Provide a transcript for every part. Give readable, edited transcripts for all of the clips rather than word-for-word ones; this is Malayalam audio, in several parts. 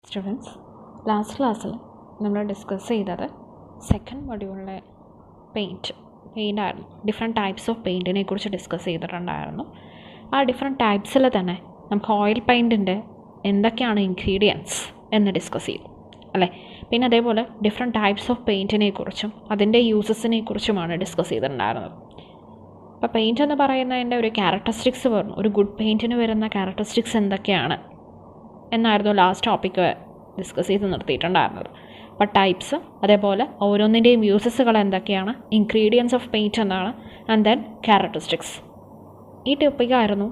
സ്റ്റുഡൻസ്, ലാസ്റ്റ് ക്ലാസ്സിൽ നമ്മൾ ഡിസ്കസ് ചെയ്തത് സെക്കൻഡ് മൊഡ്യൂളിലെ പെയിൻ്റായിരുന്നു. ഡിഫറെൻറ്റ് ടൈപ്സ് ഓഫ് പെയിൻറ്റിനെ കുറിച്ച് ഡിസ്കസ് ചെയ്തിട്ടുണ്ടായിരുന്നു. ആ ഡിഫറെൻറ്റ് ടൈപ്സിൽ തന്നെ നമുക്ക് ഓയിൽ പെയിൻറ്റിൻ്റെ എന്തൊക്കെയാണ് ഇൻഗ്രീഡിയൻസ് എന്ന് ഡിസ്കസ് ചെയ്തു അല്ലേ. പിന്നെ അതേപോലെ ഡിഫറെൻറ്റ് ടൈപ്സ് ഓഫ് പെയിൻറ്റിനെ കുറിച്ചും അതിൻ്റെ യൂസസിനെ കുറിച്ചുമാണ് ഡിസ്കസ് ചെയ്തിട്ടുണ്ടായിരുന്നത്. അപ്പോൾ പെയിൻറ്റ് എന്ന് പറയുന്നതിൻ്റെ ഒരു ക്യാരക്ടറിസ്റ്റിക്സ് പറഞ്ഞു, ഒരു ഗുഡ് പെയിൻറ്റിന് വരുന്ന ക്യാരക്ടറിസ്റ്റിക്സ് എന്തൊക്കെയാണ് എന്നായിരുന്നു ലാസ്റ്റ് ടോപ്പിക്ക് ഡിസ്കസ് ചെയ്ത് നിർത്തിയിട്ടുണ്ടായിരുന്നത്. അപ്പോൾ ടൈപ്സ്, അതേപോലെ ഓരോന്നിൻ്റെയും യൂസസുകൾ എന്തൊക്കെയാണ്, ഇൻഗ്രീഡിയൻസ് ഓഫ് പെയിൻറ്റ് എന്താണ്, ആൻഡ് ദെൻ ക്യാരക്ടറിസ്റ്റിക്സ്. ഈ ടോപ്പിക്കായിരുന്നു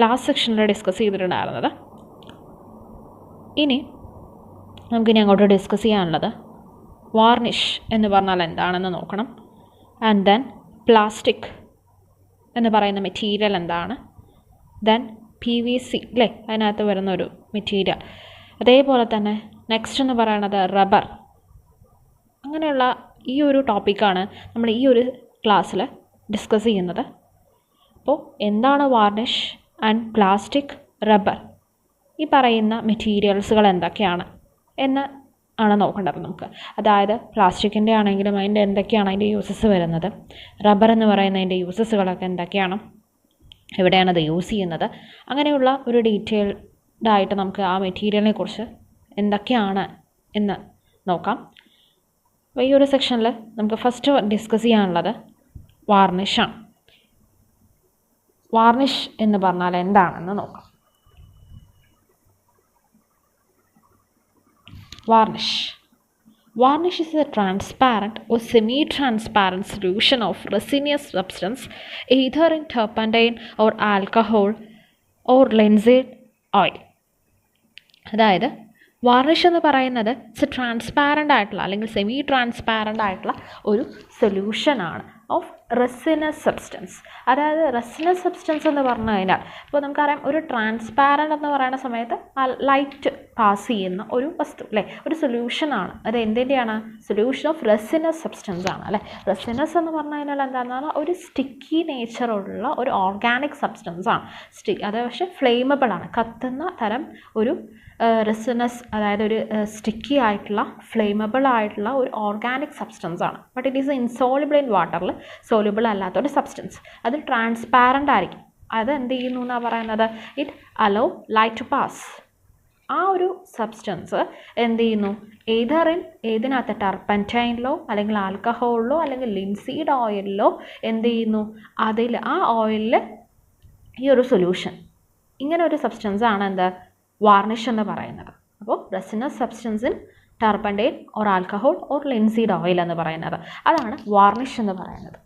ലാസ്റ്റ് സെക്ഷനിൽ ഡിസ്കസ് ചെയ്തിട്ടുണ്ടായിരുന്നത്. ഇനി നമുക്കിനി അങ്ങോട്ട് ഡിസ്കസ് ചെയ്യാനുള്ളത് വാർണിഷ് എന്ന് പറഞ്ഞാൽ എന്താണെന്ന് നോക്കണം. ആൻഡ് ദെൻ പ്ലാസ്റ്റിക് എന്ന് പറയുന്ന മെറ്റീരിയൽ എന്താണ്, ദെൻ PVC അല്ലേ, അതിനകത്ത് വരുന്നൊരു മെറ്റീരിയൽ. അതേപോലെ തന്നെ നെക്സ്റ്റ് എന്ന് പറയുന്നത് റബ്ബർ. അങ്ങനെയുള്ള ഈ ഒരു ടോപ്പിക്കാണ് നമ്മൾ ഈ ഒരു ക്ലാസ്സിൽ ഡിസ്കസ് ചെയ്യുന്നത്. അപ്പോൾ എന്താണ് വാർണിഷ് ആൻഡ് പ്ലാസ്റ്റിക്, റബ്ബർ, ഈ പറയുന്ന മെറ്റീരിയൽസുകൾ എന്തൊക്കെയാണ് എന്ന് ആണ് നോക്കേണ്ടത് നമുക്ക്. അതായത് പ്ലാസ്റ്റിക്കിൻ്റെ ആണെങ്കിലും അതിൻ്റെ എന്തൊക്കെയാണ് അതിൻ്റെ യൂസസ് വരുന്നത്, റബ്ബർ എന്ന് പറയുന്നതിൻ്റെ യൂസസുകളൊക്കെ എന്തൊക്കെയാണ്, എവിടെയാണത് യൂസ് ചെയ്യുന്നത്, അങ്ങനെയുള്ള ഒരു ഡീറ്റെയിൽഡായിട്ട് നമുക്ക് ആ മെറ്റീരിയലിനെ കുറിച്ച് എന്തൊക്കെയാണ് എന്ന് നോക്കാം. അപ്പോൾ ഈ ഒരു സെക്ഷനിൽ നമുക്ക് ഫസ്റ്റ് ഡിസ്കസ് ചെയ്യാനുള്ളത് വാർണിഷാണ്. വാർണിഷ് എന്ന് പറഞ്ഞാൽ എന്താണെന്ന് നോക്കാം. Varnish is a transparent or semi-transparent solution of resinous substance, either in turpentine or alcohol or linseed oil. അതായത് വാർണിഷ് എന്ന് പറയുന്നത് ട്രാൻസ്പാരൻ്റ് ആയിട്ടുള്ള അല്ലെങ്കിൽ സെമി ട്രാൻസ്പാരൻ്റ് ആയിട്ടുള്ള ഒരു സൊല്യൂഷനാണ് ഓഫ് റെസിനസ് സബ്സ്റ്റൻസ്. അതായത് റെസിനസ് സബ്സ്റ്റൻസ് എന്ന് പറഞ്ഞു കഴിഞ്ഞാൽ ഇപ്പോൾ നമുക്കറിയാം, ഒരു ട്രാൻസ്പാരൻ്റ് എന്ന് പറയുന്ന സമയത്ത് ലൈറ്റ് പാസ് ചെയ്യുന്ന ഒരു വസ്തു അല്ലേ, ഒരു സൊല്യൂഷനാണ്. അത് എന്തിൻ്റെയാണ്, സൊല്യൂഷൻ ഓഫ് റെസിനസ് സബ്സ്റ്റൻസ് ആണ് അല്ലേ. റെസിനസ് എന്ന് പറഞ്ഞു കഴിഞ്ഞാൽ എന്താണെന്ന് പറഞ്ഞാൽ ഒരു സ്റ്റിക്കി നേച്ചറുള്ള ഒരു ഓർഗാനിക് സബ്സ്റ്റൻസ് ആണ്. അത് പക്ഷേ ഫ്ലെയിമബിൾ ആണ്, കത്തുന്ന തരം ഒരു റെസിനസ്, അതായത് ഒരു സ്റ്റിക്കി ആയിട്ടുള്ള ഫ്ലെയിമബിൾ ആയിട്ടുള്ള ഒരു ഓർഗാനിക് സബ്സ്റ്റൻസ് ആണ്. But it is insoluble in വാട്ടറിൽ സോളിബിൾ അല്ലാത്തൊരു സബ്സ്റ്റൻസ്. അത് ട്രാൻസ്പാരൻ്റ് ആയിരിക്കും. അത് എന്ത് ചെയ്യുന്നു എന്നാണ് പറയുന്നത്, it allow light to pass. ആ ഒരു സബ്സ്റ്റൻസ് എന്ത് ചെയ്യുന്നു, ഏതിനകത്ത് ടർപ്പൻറ്റൈനിലോ അല്ലെങ്കിൽ ആൽക്കഹോളിലോ അല്ലെങ്കിൽ ലിൻസീഡ് ഓയിലിലോ എന്ത് ചെയ്യുന്നു, അതിൽ ആ ഓയിലിൽ ഈ ഒരു സൊല്യൂഷൻ, ഇങ്ങനെ ഒരു സബ്സ്റ്റൻസ് ആണ് എന്ത് വാർണിഷ് എന്ന് പറയുന്നത്. അപ്പോൾ resinous substance in turpentine or alcohol or linseed oil എന്ന് പറയുന്നത്, അതാണ് വാർണിഷ് എന്ന് പറയുന്നത്.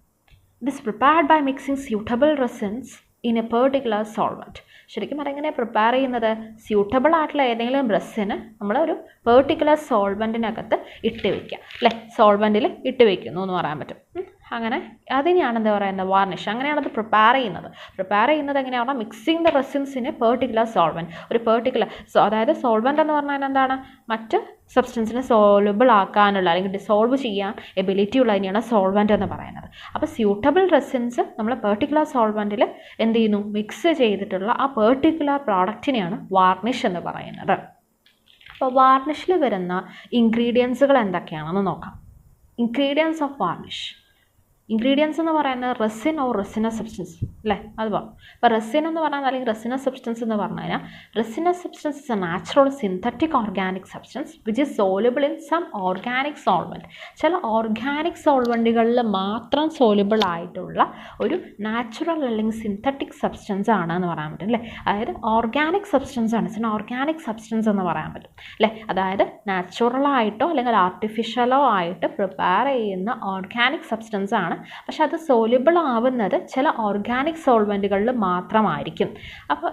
It is prepared by mixing suitable resins in a particular solvent. ശരിക്കും അതെങ്ങനെ പ്രിപ്പയർ ചെയ്യുന്നത്, സ്യൂട്ടബിൾ ആയിട്ടുള്ള ഏതെങ്കിലും റെസിന് നമ്മൾ ഒരു പെർട്ടിക്കുലർ സോൾവെൻറ്റിനകത്ത് ഇട്ട് വയ്ക്കുക അല്ലേ, സോൾവെൻറ്റിൽ ഇട്ട് വയ്ക്കുന്നു എന്ന് പറയാൻ പറ്റും. അങ്ങനെ അതിനെയാണ് എന്താ പറയുന്നത്, വാർണിഷ്. അങ്ങനെയാണ് അത് പ്രിപ്പയർ ചെയ്യുന്നത് എങ്ങനെയാണ്, mixing the resins in a particular solvent. ഒരു പെർട്ടിക്കുലർ അതായത് സോൾവെൻറ്റ് എന്ന് പറഞ്ഞാൽ എന്താണ്, മറ്റ് സബ്സ്റ്റൻസിനെ സോൾവബിൾ ആക്കാനുള്ള അല്ലെങ്കിൽ ഡിസോൾവ് ചെയ്യാൻ എബിലിറ്റി ഉള്ളതിനെയാണ് സോൾവെൻറ്റ് എന്ന് പറയുന്നത്. അപ്പോൾ സ്യൂട്ടബിൾ റെസിൻസ് നമ്മൾ പെർട്ടിക്കുലർ സോൾവെൻറ്റിൽ എന്ത് ചെയ്യുന്നു, മിക്സ് ചെയ്തിട്ടുള്ള ആ പെർട്ടിക്കുലർ പ്രോഡക്റ്റിനെയാണ് വാർണിഷ് എന്ന് പറയുന്നത്. അപ്പോൾ വാർണിഷിൽ വരുന്ന ഇൻഗ്രീഡിയൻസുകൾ എന്തൊക്കെയാണെന്ന് നോക്കാം. Ingredients of varnish. ഇൻഗ്രീഡിയൻസ് എന്ന് പറയുന്നത് റെസിൻ ഓർ റെസിനസ് സബ്സ്റ്റൻസ് അല്ലേ, അത് പറഞ്ഞു. അപ്പോൾ റെസിൻ എന്ന് പറഞ്ഞാൽ അല്ലെങ്കിൽ റെസിനസ് സബ്സ്റ്റൻസ് എന്ന് പറഞ്ഞു കഴിഞ്ഞാൽ, resinous substance is a natural synthetic organic substance which is soluble in some organic solvent. ചില ഓർഗാനിക് സോൾവെൻറ്റുകളിൽ മാത്രം സോലുബിൾ ആയിട്ടുള്ള ഒരു നാച്ചുറൽ അല്ലെങ്കിൽ സിന്തറ്റിക് സബ്സ്റ്റൻസ് ആണ് എന്ന് പറയാൻ പറ്റും അല്ലേ. അതായത് ഓർഗാനിക് സബ്സ്റ്റൻസ് ആണ്, ഇറ്റ്സ് ഓർഗാനിക് സബ്സ്റ്റൻസ് എന്ന് പറയാൻ പറ്റും അല്ലേ. അതായത് നാച്ചുറലായിട്ടോ അല്ലെങ്കിൽ ആർട്ടിഫിഷ്യലോ ആയിട്ട് പ്രിപ്പയർ ചെയ്യുന്ന ഓർഗാനിക് സബ്സ്റ്റൻസ് ആണ്. പക്ഷെ അത് സോലിബിൾ ആവുന്നത് ചില ഓർഗാനിക് സോൾവെൻറ്റുകളിൽ മാത്രമായിരിക്കും. അപ്പോൾ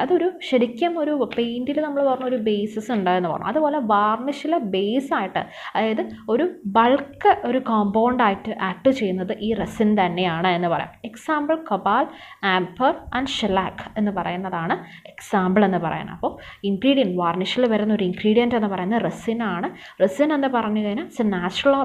അതൊരു ശരിക്കും ഒരു പെയിൻറ്റിൽ നമ്മൾ പറഞ്ഞൊരു ബേസിസ് ഉണ്ടായെന്ന് പറഞ്ഞു. അതുപോലെ വാർണിഷിലെ ബേസായിട്ട്, അതായത് ഒരു ബൾക്ക് ഒരു കോമ്പൗണ്ടായിട്ട് ആക്ട് ചെയ്യുന്നത് ഈ റെസിൻ തന്നെയാണ് എന്ന് പറയാം. Example cobalt, amber and shellac എന്ന് പറയുന്നതാണ് എക്സാമ്പിൾ എന്ന് പറയുന്നത്. അപ്പോൾ ഇൻഗ്രീഡിയൻറ്റ്, വാർണിഷിൽ വരുന്ന ഒരു ഇൻഗ്രീഡിയൻറ്റ് എന്ന് പറയുന്നത് റെസിനാണ്. റെസിൻ എന്ന് പറഞ്ഞു കഴിഞ്ഞാൽ it's A natural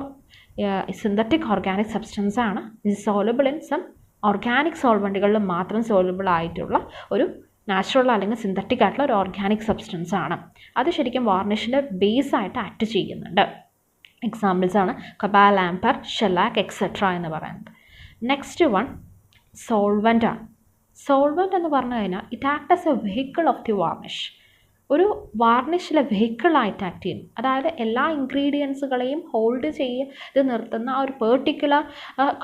synthetic organic substance ആണ്. ഇത് സോലബിൾ ഇൻ സം ഓർഗാനിക് സോൾവെൻറ്റുകളിൽ മാത്രം സോലബിൾ ആയിട്ടുള്ള ഒരു നാച്ചുറൽ അല്ലെങ്കിൽ സിന്തറ്റിക് ആയിട്ടുള്ള ഒരു ഓർഗാനിക് സബ്സ്റ്റൻസ് ആണ്. അത് ശരിക്കും വാർണിഷിൻ്റെ ബേസായിട്ട് ആക്ട് ചെയ്യുന്നുണ്ട്. എക്സാമ്പിൾസ് ആണ് കബാൽ, ആംപർ, ഷെല്ലാക്ക് എക്സെട്ര എന്ന് പറയുന്നത്. നെക്സ്റ്റ് വൺ സോൾവൻ്റ് ആണ്. സോൾവൻ്റ് എന്ന് പറഞ്ഞു കഴിഞ്ഞാൽ it act as A vehicle of the varnish. ഒരു വാർണിഷിലെ വെഹിക്കിളായിട്ട് ആക്ട് ചെയ്യുന്നു. അതായത് എല്ലാ ഇൻഗ്രീഡിയൻസുകളെയും ഹോൾഡ് ചെയ്ത് നിർത്തുന്ന ആ ഒരു പെർട്ടിക്കുലർ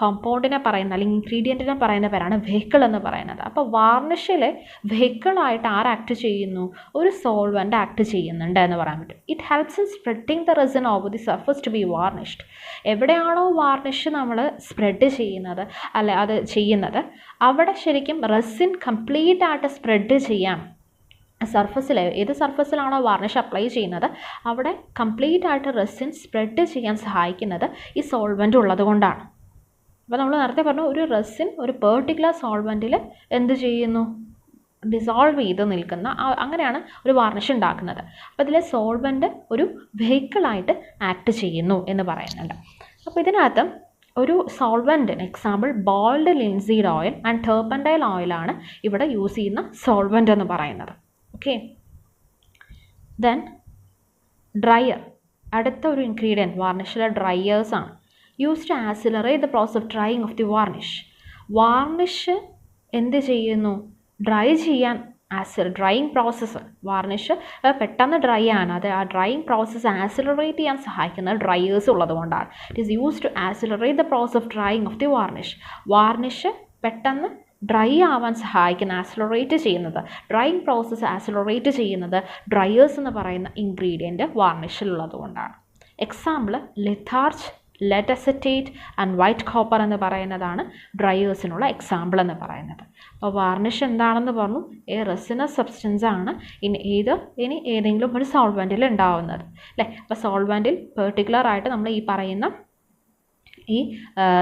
കോമ്പൗണ്ടിനെ പറയുന്ന അല്ലെങ്കിൽ ഇൻഗ്രീഡിയൻറ്റിനെ പറയുന്ന പേരാണ് വെഹിക്കിൾ എന്ന് പറയുന്നത്. അപ്പോൾ വാർണിഷിലെ വെഹിക്കിളായിട്ട് ആക്ട് ചെയ്യുന്നു? ഒരു സോൾവൻ്റ് ആക്ട് ചെയ്യുന്നുണ്ട് എന്ന് പറയാൻ പറ്റും. It helps in spreading the resin over the surface to be varnished. എവിടെയാണോ വാർണിഷ് നമ്മൾ സ്പ്രെഡ് ചെയ്യുന്നത് അത് ചെയ്യുന്നത് അവിടെ ശരിക്കും റെസിൻ കംപ്ലീറ്റ് ആയിട്ട് സ്പ്രെഡ് ചെയ്യാം. സർഫസിൽ ഏത് സർഫസിലാണോ വാർണിഷ് അപ്ലൈ ചെയ്യുന്നത് അവിടെ കംപ്ലീറ്റ് ആയിട്ട് റെസിൻ സ്പ്രെഡ് ചെയ്യാൻ സഹായിക്കുന്നത് ഈ സോൾവൻ്റ് ഉള്ളത് കൊണ്ടാണ്. അപ്പോൾ നമ്മൾ നേരത്തെ പറഞ്ഞു ഒരു റെസിൻ ഒരു പെർട്ടിക്കുലർ സോൾവൻറ്റിൽ എന്ത് ചെയ്യുന്നു? ഡിസോൾവ് ചെയ്ത് നിൽക്കുന്ന അങ്ങനെയാണ് ഒരു വാർണിഷ് ഉണ്ടാക്കുന്നത്. അപ്പോൾ ഇതിലെ സോൾവൻ്റ് ഒരു വെഹിക്കിളായിട്ട് ആക്ട് ചെയ്യുന്നു എന്ന് പറയുന്നുണ്ട്. അപ്പോൾ ഇതിനകത്ത് ഒരു സോൾവൻറ്റിന് example boiled linseed oil and turpentine ഓയിലാണ് ഇവിടെ യൂസ് ചെയ്യുന്ന സോൾവൻ്റ് എന്ന് പറയുന്നത്. Okay, then dryer. അടുത്ത ഒരു ഇൻഗ്രീഡിയൻറ്റ് വാർണിഷിലെ ഡ്രയേഴ്സാണ്. Use to accelerate the process of drying of the varnish. Varnish എന്ത് ചെയ്യുന്നു? ഡ്രൈ ചെയ്യാൻ ഡ്രൈയിങ് പ്രോസസ്സ് വാർണിഷ് പെട്ടെന്ന് ഡ്രൈ ആണ്. ആ ഡ്രൈയിങ് പ്രോസസ്സ് ആക്സിലറേറ്റ് ചെയ്യാൻ സഹായിക്കുന്നത് ഡ്രയേഴ്സ് ഉള്ളത് കൊണ്ടാണ്. It is use to accelerate the process of drying of the varnish. Varnish പെട്ടെന്ന് ഡ്രൈ ആവാൻ സഹായിക്കുന്ന ആക്സിലറേറ്റ് ചെയ്യുന്നത് ഡ്രൈയിങ് പ്രോസസ്സ് ആക്സിലറേറ്റ് ചെയ്യുന്നത് ഡ്രയേഴ്സ് എന്ന് പറയുന്ന ഇൻഗ്രീഡിയൻറ്റ് വാർണിഷിലുള്ളത് കൊണ്ടാണ്. Example litharge, lead acetate and white copper എന്ന് പറയുന്നതാണ് ഡ്രയേഴ്സിനുള്ള എക്സാമ്പിൾ എന്ന് പറയുന്നത്. അപ്പോൾ വാർണിഷ് എന്താണെന്ന് പറഞ്ഞു, റെസിനസ് സബ്സ്റ്റൻസ് ആണ് ഇനി ഏതെങ്കിലും ഒരു സോൾവൻറ്റിൽ ഉണ്ടാവുന്നത് അല്ലേ. അപ്പോൾ സോൾവൻറ്റിൽ പെർട്ടിക്കുലറായിട്ട് നമ്മൾ ഈ പറയുന്ന ഈ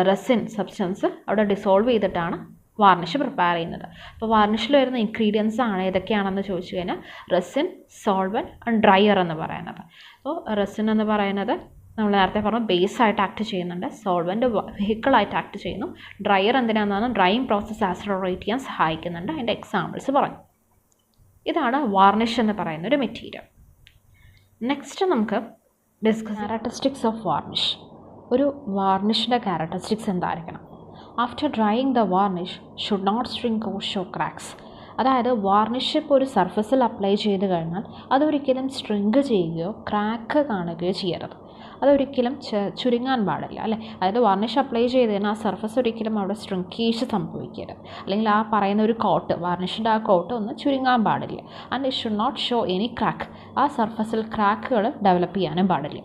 റെസിൻ സബ്സ്റ്റൻസ് അവിടെ ഡിസോൾവ് ചെയ്തിട്ടാണ് വാർണിഷ് പ്രിപ്പയർ ചെയ്യുന്നത്. അപ്പോൾ വാർണിഷിൽ വരുന്ന ഇൻഗ്രീഡിയൻസ് ആണ് ഏതൊക്കെയാണെന്ന് ചോദിച്ചു കഴിഞ്ഞാൽ റെസിൻ, സോൾവൻറ്റ് ആൻഡ് ഡ്രയർ എന്ന് പറയുന്നത്. അപ്പോൾ റെസിൻ എന്ന് പറയുന്നത് നമ്മൾ നേരത്തെ പറഞ്ഞു ബേസായിട്ട് ആക്ട് ചെയ്യുന്നുണ്ട്. സോൾവൻറ്റ് വെഹിക്കിളായിട്ട് ആക്ട് ചെയ്യുന്നു. ഡ്രയർ എന്തിനാണെന്ന് ഡ്രൈയിങ് പ്രോസസ്സ് ആക്സിലറേറ്റ് ചെയ്യാൻ സഹായിക്കുന്നുണ്ട്. അതിൻ്റെ എക്സാമ്പിൾസ് പറഞ്ഞു. ഇതാണ് വാർണിഷ് എന്ന് പറയുന്ന ഒരു മെറ്റീരിയൽ. നെക്സ്റ്റ് നമുക്ക് ഡിസ്കസ് ക്യാരക്ടറിസ്റ്റിക്സ് ഓഫ് വാർണിഷ്. ഒരു വാർണിഷിൻ്റെ ക്യാരക്ടറിസ്റ്റിക്സ് എന്തായിരിക്കണം? After drying the varnish should not shrink or show cracks. അതായത് വാർണിഷ് ഇപ്പോൾ ഒരു സർഫസിൽ അപ്ലൈ ചെയ്ത് കഴിഞ്ഞാൽ അതൊരിക്കലും സ്ട്രിങ്ക് ചെയ്യുകയോ ക്രാക്ക് കാണുകയോ ചെയ്യരുത്. അതൊരിക്കലും ചുരുങ്ങാൻ പാടില്ല അല്ലേ. അതായത് വാർണിഷ് അപ്ലൈ ചെയ്ത് കഴിഞ്ഞാൽ ആ സർഫസ് ഒരിക്കലും അവിടെ സ്ട്രിങ്കേജ് സംഭവിക്കരുത്. അല്ലെങ്കിൽ ആ പറയുന്ന ഒരു കോട്ട് വാർണിഷിൻ്റെ ആ കോട്ട് ഒന്ന് ചുരുങ്ങാൻ പാടില്ല. And it should not show any crack. ആ സർഫസിൽ ക്രാക്കുകൾ ഡെവലപ്പ് ചെയ്യാനും പാടില്ല.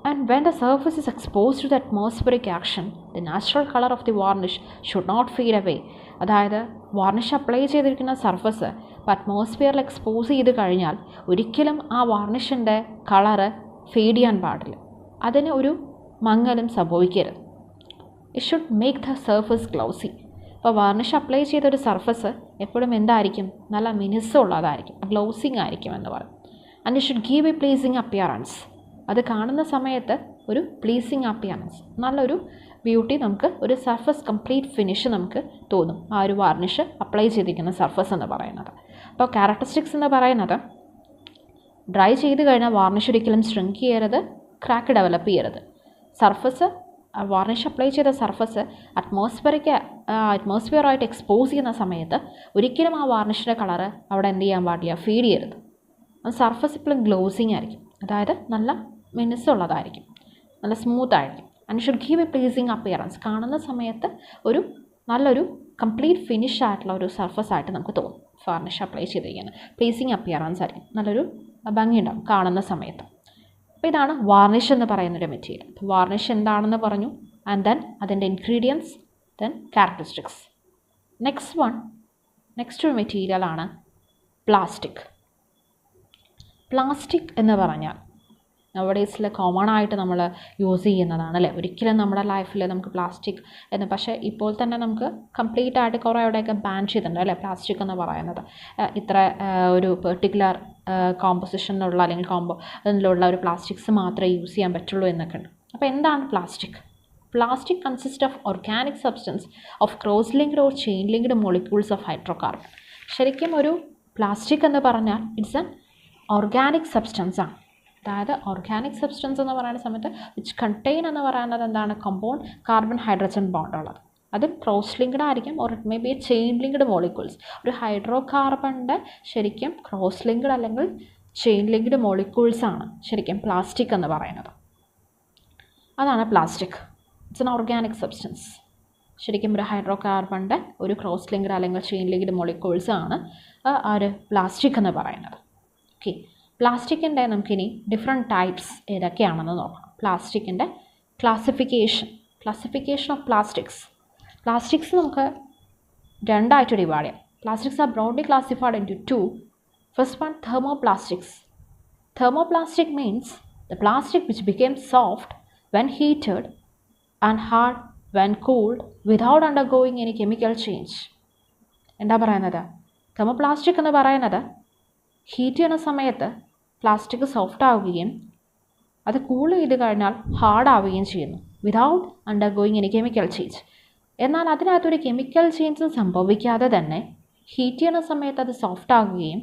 And when the surface is exposed to the atmospheric action, the natural color of the varnish should not fade away. അതായത് വാർണിഷ് അപ്ലൈ ചെയ്തിരിക്കുന്ന സർഫസ് അറ്റ്മോസ്ഫിയറിൽ എക്സ്പോസ് ചെയ്ത് കഴിഞ്ഞാൽ ഒരിക്കലും ആ വാർണിഷിൻ്റെ കളറ് ഫെയ്ഡ് ചെയ്യാൻ പാടില്ല. അതിന് ഒരു മങ്ങലും സംഭവിക്കരുത്. It should make the surface glossy. അപ്പോൾ വാർണിഷ് അപ്ലൈ ചെയ്തൊരു സർഫസ് എപ്പോഴും എന്തായിരിക്കും? നല്ല മിനുസമുള്ളതായിരിക്കും, ഗ്ലൗസിങ് ആയിരിക്കും എന്ന് പറയും. And it should give a pleasing appearance. അത് കാണുന്ന സമയത്ത് ഒരു പ്ലീസിങ് അപ്പിയറൻസ്, നല്ലൊരു ബ്യൂട്ടി, നമുക്ക് ഒരു സർഫസ് കംപ്ലീറ്റ് ഫിനിഷ് നമുക്ക് തോന്നും ആ ഒരു വാർണിഷ് അപ്ലൈ ചെയ്തിരിക്കുന്ന സർഫസ് എന്ന് പറയുന്നത്. അപ്പോൾ ക്യാരക്ടറിസ്റ്റിക്സ് എന്ന് പറയുന്നത് ഡ്രൈ ചെയ്ത് കഴിഞ്ഞാൽ വാർണിഷ് ഒരിക്കലും സ്ട്രിങ്ക് ചെയ്യരുത്, ക്രാക്ക് ഡെവലപ്പ് ചെയ്യരുത്. സർഫസ് വാർണിഷ് അപ്ലൈ ചെയ്ത സർഫസ് അറ്റ്മോസ്ഫിയറായിട്ട് എക്സ്പോസ് ചെയ്യുന്ന സമയത്ത് ഒരിക്കലും ആ വാർണിഷിൻ്റെ കളറ് അവിടെ എന്ത് ചെയ്യാൻ പാടില്ല, ഫീഡ് ചെയ്യരുത്. സർഫസ് എപ്പോഴും ഗ്ലോസിങ് ആയിരിക്കും, അതായത് നല്ല മിനുസമുള്ളതായിരിക്കും, നല്ല സ്മൂത്ത് ആയിരിക്കും. And should give a pleasing appearance. കാണുന്ന സമയത്ത് ഒരു നല്ലൊരു കംപ്ലീറ്റ് ഫിനിഷ് ആയിട്ടുള്ള ഒരു സർഫസ് ആയിട്ട് നമുക്ക് തോന്നും. വാർണിഷ് അപ്ലൈ ചെയ്തിരിക്കുന്നത് പ്ലീസിങ് അപ്പിയറൻസ് ആയിരിക്കും, നല്ലൊരു ഭംഗിയുണ്ടാവും കാണുന്ന സമയത്ത്. അപ്പോൾ ഇതാണ് വാർണിഷ് എന്ന് പറയുന്നൊരു മെറ്റീരിയൽ. വാർണിഷ് എന്താണെന്ന് പറഞ്ഞു, ആൻഡ് ദെൻ അതിൻ്റെ ഇൻഗ്രീഡിയൻസ്, ദെൻ ക്യാരക്ടറിസ്റ്റിക്സ്. നെക്സ്റ്റ് ഒരു മെറ്റീരിയലാണ് പ്ലാസ്റ്റിക്. പ്ലാസ്റ്റിക് എന്ന് പറഞ്ഞാൽ നവഡേയ്സിൽ കോമൺ ആയിട്ട് നമ്മൾ യൂസ് ചെയ്യുന്നതാണ് അല്ലേ. ഒരിക്കലും നമ്മുടെ ലൈഫിൽ നമുക്ക് പ്ലാസ്റ്റിക് പക്ഷേ ഇപ്പോൾ തന്നെ നമുക്ക് കംപ്ലീറ്റ് ആയിട്ട് കുറേ അവിടെയൊക്കെ ബാൻ ചെയ്തിട്ടുണ്ട് അല്ലേ പ്ലാസ്റ്റിക് എന്ന് പറയുന്നത്. ഇത്ര ഒരു പെർട്ടിക്കുലർ കോമ്പോസിഷനിലുള്ള അല്ലെങ്കിൽ അതിലുള്ള ഒരു പ്ലാസ്റ്റിക്സ് മാത്രമേ യൂസ് ചെയ്യാൻ പറ്റുള്ളൂ എന്നൊക്കെ ഉണ്ട്. അപ്പോൾ എന്താണ് plastic? Plastic consists of organic substance of cross-linked or chain-linked molecules of hydrocarbon. ശരിക്കും ഒരു പ്ലാസ്റ്റിക് എന്ന് പറഞ്ഞാൽ ഇറ്റ്സ് എൻ ഓർഗാനിക് സബ്സ്റ്റൻസ് ആണ്. അതായത് ഓർഗാനിക് സബ്സ്റ്റൻസ് എന്ന് പറയുന്ന സമയത്ത് വിച്ച് കണ്ടെയ്ൻ എന്ന് പറയുന്നത് എന്താണ്, കോമ്പൗണ്ട് കാർബൺ ഹൈഡ്രജൻ ബോണ്ട് ഉള്ളത്. അത് ക്രോസ് ലിങ്ക്ഡ് ആയിരിക്കും, or it may be A chain linked molecules. ഒരു ഹൈഡ്രോ കാർബണിൻ്റെ ശരിക്കും ക്രോസ് ലിങ്ക്ഡ് അല്ലെങ്കിൽ ചെയിൻ ലിങ്ക്ഡ് മോളിക്യൂൾസ് ആണ് ശരിക്കും പ്ലാസ്റ്റിക് എന്ന് പറയുന്നത്. അതാണ് plastic. It's an organic substance. ശരിക്കും ഒരു ഹൈഡ്രോ കാർബണിൻ്റെ ഒരു ക്രോസ് ലിങ്ക്ഡ് അല്ലെങ്കിൽ ചെയിൻ ലിങ്ക്ഡ് മോളിക്യൂൾസ് ആണ് ആ ഒരു പ്ലാസ്റ്റിക് എന്ന് പറയുന്നത്. ഓക്കെ, പ്ലാസ്റ്റിക്കിൻ്റെ നമുക്കിനി ഡിഫറെൻറ്റ് ടൈപ്സ് ഏതൊക്കെയാണെന്ന് നോക്കാം. പ്ലാസ്റ്റിക്കിൻ്റെ ക്ലാസിഫിക്കേഷൻ ഓഫ് പ്ലാസ്റ്റിക്സ് നമുക്ക് രണ്ടായിട്ട് ഡിവൈഡ് ചെയ്യാം. Plastics are broadly classified into two. First one, thermoplastics. Thermoplastic means the plastic which became soft when heated and hard when cooled without undergoing any chemical change. എന്താ പറയുന്നത്? തെർമോപ്ലാസ്റ്റിക് എന്ന് പറയുന്നത് ഹീറ്റ് ചെയ്യുന്ന സമയത്ത് പ്ലാസ്റ്റിക് സോഫ്റ്റ് ആവുകയും അത് കൂൾ ചെയ്ത് കഴിഞ്ഞാൽ ഹാർഡ് ആവുകയും ചെയ്യുന്നു, without undergoing any chemical change. എന്നാൽ അതിനകത്തൊരു കെമിക്കൽ ചേഞ്ചും സംഭവിക്കാതെ തന്നെ ഹീറ്റ് ചെയ്യുന്ന സമയത്ത് അത് സോഫ്റ്റ് ആകുകയും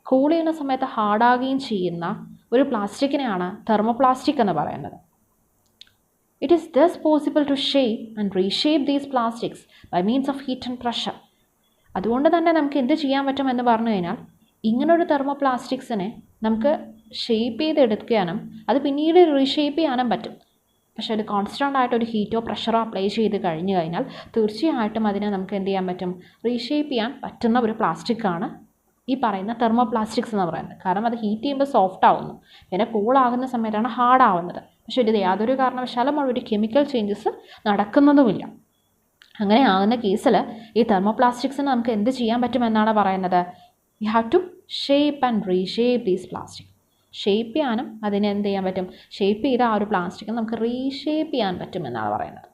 കൂൾ ചെയ്യുന്ന സമയത്ത് ഹാർഡാകുകയും ചെയ്യുന്ന ഒരു പ്ലാസ്റ്റിക്കിനെയാണ് തെർമോപ്ലാസ്റ്റിക് എന്ന് പറയുന്നത്. It is thus possible to shape and reshape these plastics by means of heat and pressure. അതുകൊണ്ട് തന്നെ നമുക്ക് എന്ത് ചെയ്യാൻ പറ്റുമെന്ന് പറഞ്ഞു കഴിഞ്ഞാൽ ഇങ്ങനൊരു തെർമോപ്ലാസ്റ്റിക്സിനെ നമുക്ക് ഷേപ്പ് ചെയ്തെടുക്കാനും അത് പിന്നീട് റീഷേപ്പ് ചെയ്യാനും പറ്റും. പക്ഷേ അത് കോൺസ്റ്റൻ്റ് ആയിട്ട് ഒരു ഹീറ്റോ പ്രഷറോ അപ്ലൈ ചെയ്ത് കഴിഞ്ഞ് കഴിഞ്ഞാൽ തീർച്ചയായിട്ടും അതിനെ നമുക്ക് എന്ത് ചെയ്യാൻ പറ്റും, റീഷേപ്പ് ചെയ്യാൻ പറ്റുന്ന ഒരു പ്ലാസ്റ്റിക്കാണ് ഈ പറയുന്ന തെർമോപ്ലാസ്റ്റിക്സ് എന്ന് പറയുന്നത്. കാരണം അത് ഹീറ്റ് ചെയ്യുമ്പോൾ സോഫ്റ്റ് ആവുന്നു, പിന്നെ കൂളാകുന്ന സമയത്താണ് ഹാർഡ് ആവുന്നത്. പക്ഷേ ഇത് യാതൊരു കാരണവശാലും ഒരു കെമിക്കൽ ചേഞ്ചസ് നടക്കുന്നതുമില്ല. അങ്ങനെ ആകുന്ന കേസിൽ ഈ തെർമോപ്ലാസ്റ്റിക്സിന് നമുക്ക് എന്ത് ചെയ്യാൻ പറ്റുമെന്നാണ് പറയുന്നത്? We have to shape and reshape these plastic. Shape ചെയ്യാനും അതിനെ എന്ത് ചെയ്യാൻ പറ്റും, ഷേപ്പ് ചെയ്ത ആ ഒരു പ്ലാസ്റ്റിക് നമുക്ക് റീഷേപ്പ് ചെയ്യാൻ പറ്റുമെന്നാണ് പറയുന്നത്.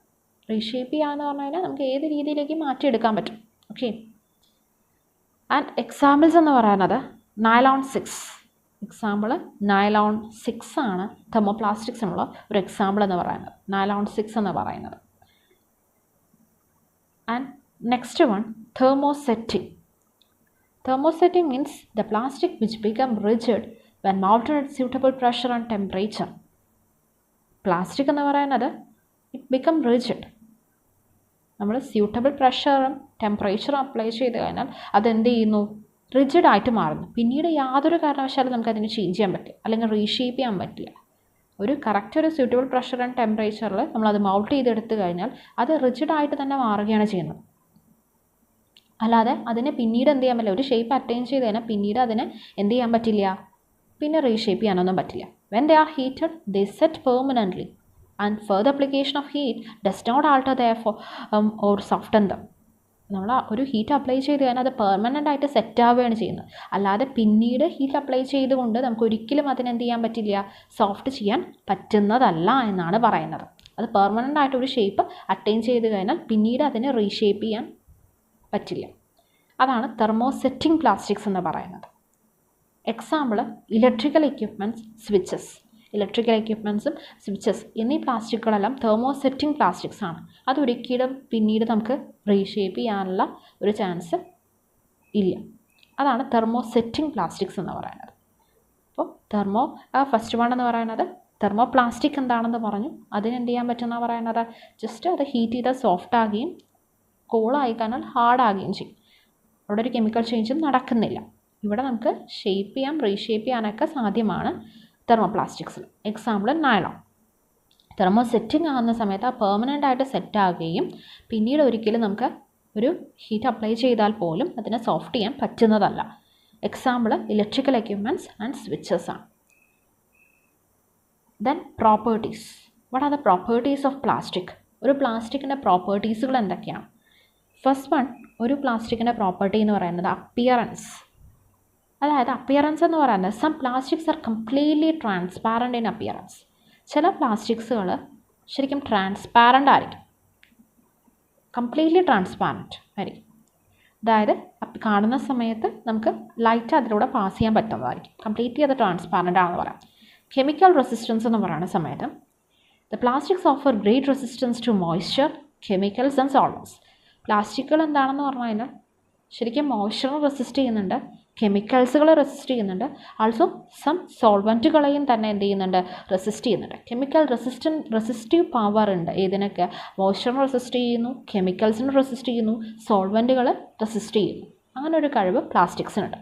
റീഷേപ്പ് ചെയ്യാന്ന് പറഞ്ഞു കഴിഞ്ഞാൽ നമുക്ക് ഏത് രീതിയിലേക്ക് മാറ്റിയെടുക്കാൻ പറ്റും. ഓക്കെ, ആൻഡ് എക്സാമ്പിൾസ് എന്ന് പറയുന്നത് നൈലോൺ 6. എക്സാമ്പിൾ നൈലോൺ 6 ആണ് തെർമോപ്ലാസ്റ്റിക്സിനുള്ള ഒരു എക്സാമ്പിൾ എന്ന് പറയുന്നത്, നൈലോൺ 6 എന്ന് പറയുന്നത്. And next one, thermosetting. Thermosetting means the plastic which become rigid when mounted at suitable pressure and temperature. Plastic എന്ന് പറയുന്നത് ഇറ്റ് ബിക്കം റിജിഡ്. നമ്മൾ സ്യൂട്ടബിൾ പ്രഷറും ടെമ്പറേച്ചറും അപ്ലൈ ചെയ്ത് കഴിഞ്ഞാൽ അതെന്ത് ചെയ്യുന്നു, റിജിഡായിട്ട് മാറുന്നു. പിന്നീട് യാതൊരു കാരണവശാലും നമുക്കതിനെ ചേഞ്ച് ചെയ്യാൻ പറ്റില്ല, അല്ലെങ്കിൽ റീഷേപ്പ് ചെയ്യാൻ പറ്റില്ല. ഒരു കറക്റ്റ് ഒരു സ്യൂട്ടബിൾ പ്രഷർ ആൻഡ് ടെമ്പറേച്ചറിൽ നമ്മളത് മൗൾട്ട് ചെയ്തെടുത്ത് കഴിഞ്ഞാൽ അത് റിജിഡായിട്ട് തന്നെ മാറുകയാണ് ചെയ്യുന്നത്. അല്ലാതെ അതിനെ പിന്നീട് എന്ത് ചെയ്യാൻ പറ്റില്ല, ഒരു ഷേപ്പ് അറ്റൈൻ ചെയ്ത് കഴിഞ്ഞാൽ പിന്നീട് അതിനെ എന്ത് ചെയ്യാൻ പറ്റില്ല, പിന്നെ റീഷേപ്പ് ചെയ്യാനൊന്നും പറ്റില്ല. When they are heated they set permanently and further application of heat does not alter their or soften them. നമ്മൾ ഒരു ഹീറ്റ് അപ്ലൈ ചെയ്ത് കഴിഞ്ഞാൽ അത് പെർമനൻ്റ് ആയിട്ട് സെറ്റ് ആവുകയാണ് ചെയ്യുന്നത്. അല്ലാതെ പിന്നീട് ഹീറ്റ് അപ്ലൈ ചെയ്തുകൊണ്ട് നമുക്ക് ഒരിക്കലും അതിനെന്ത് ചെയ്യാൻ പറ്റില്ല, സോഫ്റ്റ് ചെയ്യാൻ പറ്റുന്നതല്ല എന്നാണ് പറയുന്നത്. അത് പെർമനൻ്റ് ആയിട്ട് ഒരു ഷേപ്പ് അറ്റൈൻ ചെയ്ത് കഴിഞ്ഞാൽ പിന്നീട് അതിനെ റീഷേപ്പ് ചെയ്യാൻ പറ്റില്ല. അതാണ് തെർമോസെറ്റിംഗ് പ്ലാസ്റ്റിക്സ് എന്ന് പറയുന്നത്. Example electrical equipments, switches. Electrical എക്യുപ്മെൻറ്റ്സും സ്വിച്ചസ് എന്നീ പ്ലാസ്റ്റിക്കുകളെല്ലാം തെർമോസെറ്റിംഗ് പ്ലാസ്റ്റിക്സ് ആണ്. അതൊരിക്കലും പിന്നീട് നമുക്ക് റീഷേപ്പ് ചെയ്യാനുള്ള ഒരു ചാൻസ് ഇല്ല. അതാണ് തെർമോസെറ്റിംഗ് പ്ലാസ്റ്റിക്സ് എന്ന് പറയുന്നത്. അപ്പോൾ ഫസ്റ്റ് വൺ എന്ന് പറയുന്നത് തെർമോപ്ലാസ്റ്റിക് എന്താണെന്ന് പറഞ്ഞു. അതിനെന്ത് ചെയ്യാൻ പറ്റുമെന്നാണ് പറയുന്നത്, ജസ്റ്റ് അത് ഹീറ്റ് ചെയ്താൽ സോഫ്റ്റ് ആകുകയും കൂളായി കഴിഞ്ഞാൽ ഹാർഡാകുകയും ചെയ്യും. അവിടെ ഒരു കെമിക്കൽ ചേഞ്ചും നടക്കുന്നില്ല. ഇവിടെ നമുക്ക് ഷേപ്പ് ചെയ്യാം, റീഷേപ്പ് ചെയ്യാനൊക്കെ സാധ്യമാണ് തെർമോപ്ലാസ്റ്റിക്സിൽ. Example nylon. തെർമോസെറ്റിംഗ് ആകുന്ന സമയത്ത് ആ പെർമനൻ്റ് ആയിട്ട് സെറ്റ് ആകുകയും പിന്നീട് ഒരിക്കലും നമുക്ക് ഒരു ഹീറ്റ് അപ്ലൈ ചെയ്താൽ പോലും അതിനെ സോഫ്റ്റ് ചെയ്യാൻ പറ്റുന്നതല്ല. Example electrical equipments and switches ആണ്. Then properties. What are the properties of plastic? ഒരു പ്ലാസ്റ്റിക്കിൻ്റെ പ്രോപ്പർട്ടീസുകൾ എന്തൊക്കെയാണ്? ഫസ്റ്റ് വൺ, ഒരു പ്ലാസ്റ്റിക്കിൻ്റെ പ്രോപ്പർട്ടി എന്ന് പറയുന്നത് അപ്പിയറൻസ്. അതായത് അപ്പിയറൻസ് എന്ന് പറയുന്നത് some plastics are completely transparent in appearance. ചില പ്ലാസ്റ്റിക്സുകൾ ശരിക്കും ട്രാൻസ്പാരൻ്റ് ആയിരിക്കും, കംപ്ലീറ്റ്ലി ട്രാൻസ്പാരൻറ്റ് ആയിരിക്കും. അതായത് കാണുന്ന സമയത്ത് നമുക്ക് ലൈറ്റ് അതിലൂടെ പാസ് ചെയ്യാൻ പറ്റുന്നതായിരിക്കും. കംപ്ലീറ്റ്ലി അത് ട്രാൻസ്പാരൻ്റ് ആണെന്ന് പറയാം. കെമിക്കൽ റെസിസ്റ്റൻസ് എന്ന് പറയുന്ന സമയത്ത് the plastics offer great resistance to moisture, chemicals and solvents. പ്ലാസ്റ്റിക്കുകൾ എന്താണെന്ന് പറഞ്ഞു കഴിഞ്ഞാൽ ശരിക്കും മോയ്സ്ചറിനെ റെസിസ്റ്റ് ചെയ്യുന്നുണ്ട്, കെമിക്കൽസുകളെ റെസിസ്റ്റ് ചെയ്യുന്നുണ്ട്, ആൾസോ സം സോൾവൻറ്റുകളെയും തന്നെ എന്ത് ചെയ്യുന്നുണ്ട്, റെസിസ്റ്റ് ചെയ്യുന്നുണ്ട്. കെമിക്കൽ റെസിസ്റ്റീവ് പവർ ഉണ്ട്. ഇതിനൊക്കെ മോയ്സ്ചറിനെ റെസിസ്റ്റ് ചെയ്യുന്നു, കെമിക്കൽസിനെ റെസിസ്റ്റ് ചെയ്യുന്നു, സോൾവൻറ്റുകളെ റെസിസ്റ്റ് ചെയ്യുന്നു. അങ്ങനെ ഒരു കഴിവ് പ്ലാസ്റ്റിക്സിനുണ്ട്.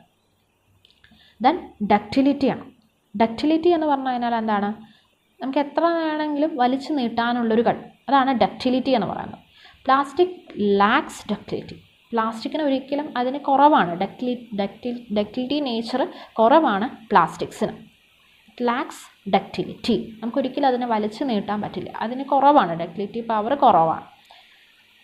ദെൻ ഡക്റ്റിലിറ്റിയാണ്. ഡക്റ്റിലിറ്റി എന്ന് പറഞ്ഞു കഴിഞ്ഞാൽ എന്താണ്, നമുക്ക് എത്ര വേണമെങ്കിലും വലിച്ചു നീട്ടാനുള്ളൊരു കഴിവ്, അതാണ് ഡക്റ്റിലിറ്റി എന്ന് പറയുന്നത്. Plastic lakhs ductility. പ്ലാസ്റ്റിക്കിന് ഒരിക്കലും അതിന് കുറവാണ്, ഡക്റ്റിലിറ്റി നേച്ചർ കുറവാണ് പ്ലാസ്റ്റിക്സിന്. ലാക്സ് ഡക്റ്റിലിറ്റി, നമുക്കൊരിക്കലും അതിനെ വലിച്ചു നീട്ടാൻ പറ്റില്ല, അതിന് കുറവാണ്, ഡക്റ്റിലിറ്റി പവർ കുറവാണ്.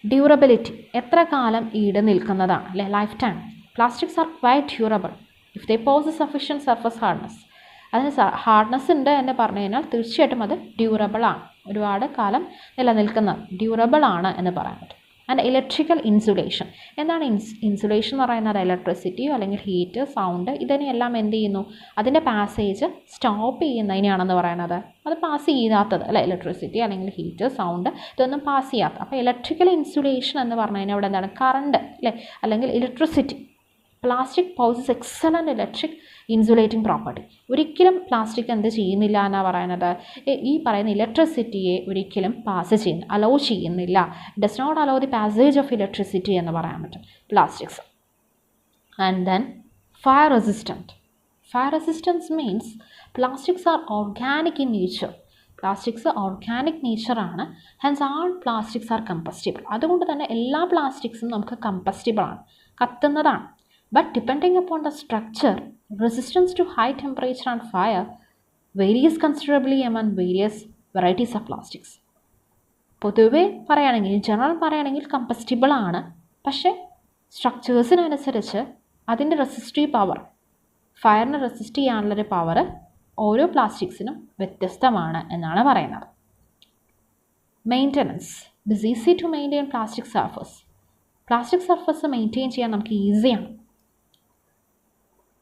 ഡ്യൂറബിലിറ്റി, എത്ര കാലം ഈട് നിൽക്കുന്നതാണ്, അല്ലേ, lifetime. Plastics are quite durable if they possess sufficient surface hardness. അതിന് ഹാർഡ്നെസ് ഉണ്ട് എന്ന് പറഞ്ഞു കഴിഞ്ഞാൽ തീർച്ചയായിട്ടും അത് ഡ്യൂറബിൾ ആണ്, ഒരുപാട് കാലം നിലനിൽക്കുന്നത് ഡ്യൂറബിൾ ആണ് എന്ന് പറയാൻ പറ്റും. And electrical insulation. എന്താണ് ഇൻസുലേഷൻ എന്ന് പറയുന്നത്? ഇലക്ട്രിസിറ്റിയോ അല്ലെങ്കിൽ ഹീറ്റ്, സൗണ്ട്, ഇതിനെയെല്ലാം എന്ത് ചെയ്യുന്നു, അതിൻ്റെ പാസേജ് സ്റ്റോപ്പ് ചെയ്യുന്നതിനാണെന്ന് പറയുന്നത്. അത് പാസ് ചെയ്യാത്തത്, അല്ലേ, ഇലക്ട്രിസിറ്റി അല്ലെങ്കിൽ ഹീറ്റ്, സൗണ്ട്, ഇതൊന്നും പാസ് ചെയ്യാത്ത. അപ്പോൾ ഇലക്ട്രിക്കൽ ഇൻസുലേഷൻ എന്ന് പറഞ്ഞു കഴിഞ്ഞാൽ ഇവിടെ എന്താണ്, കറണ്ട്, അല്ലേ, അല്ലെങ്കിൽ electricity. Plastic poses excellent electric insulating property. ഒരിക്കലും പ്ലാസ്റ്റിക് എന്ത് ചെയ്യുന്നില്ല എന്നാണ് പറയുന്നത്, ഈ പറയുന്ന ഇലക്ട്രിസിറ്റിയെ ഒരിക്കലും പാസ് ചെയ്യുന്നു, അലോ ചെയ്യുന്നില്ല. Does not allow the passage of electricity എന്ന് പറയാൻ പറ്റും plastics. And then fire resistant. Fire resistance means plastics are organic in nature. Plastics ഓർഗാനിക് നേച്ചറാണ്, hence all plastics are combustible. അതുകൊണ്ട് തന്നെ എല്ലാ പ്ലാസ്റ്റിക്സും നമുക്ക് കമ്പസ്റ്റബിളാണ്, കത്തുന്നതാണ്. But depending upon the structure, resistance to high temperature and fire varies considerably among various varieties of plastics. പൊതുവെ പറയുകയാണെങ്കിൽ, ജനറൽ പറയുകയാണെങ്കിൽ കമ്പസ്റ്റബിൾ ആണ്, പക്ഷേ സ്ട്രക്ചേഴ്സിനനുസരിച്ച് അതിൻ്റെ റെസിസ്റ്റീവ് പവർ, ഫയറിനെ റെസിസ്റ്റ് ചെയ്യാനുള്ളൊരു പവർ ഓരോ പ്ലാസ്റ്റിക്സിനും വ്യത്യസ്തമാണ് എന്നാണ് പറയുന്നത്. Maintenance. It is easy to maintain plastic surface. Plastic surface maintain ചെയ്യാൻ നമുക്ക് ഈസിയാണ്.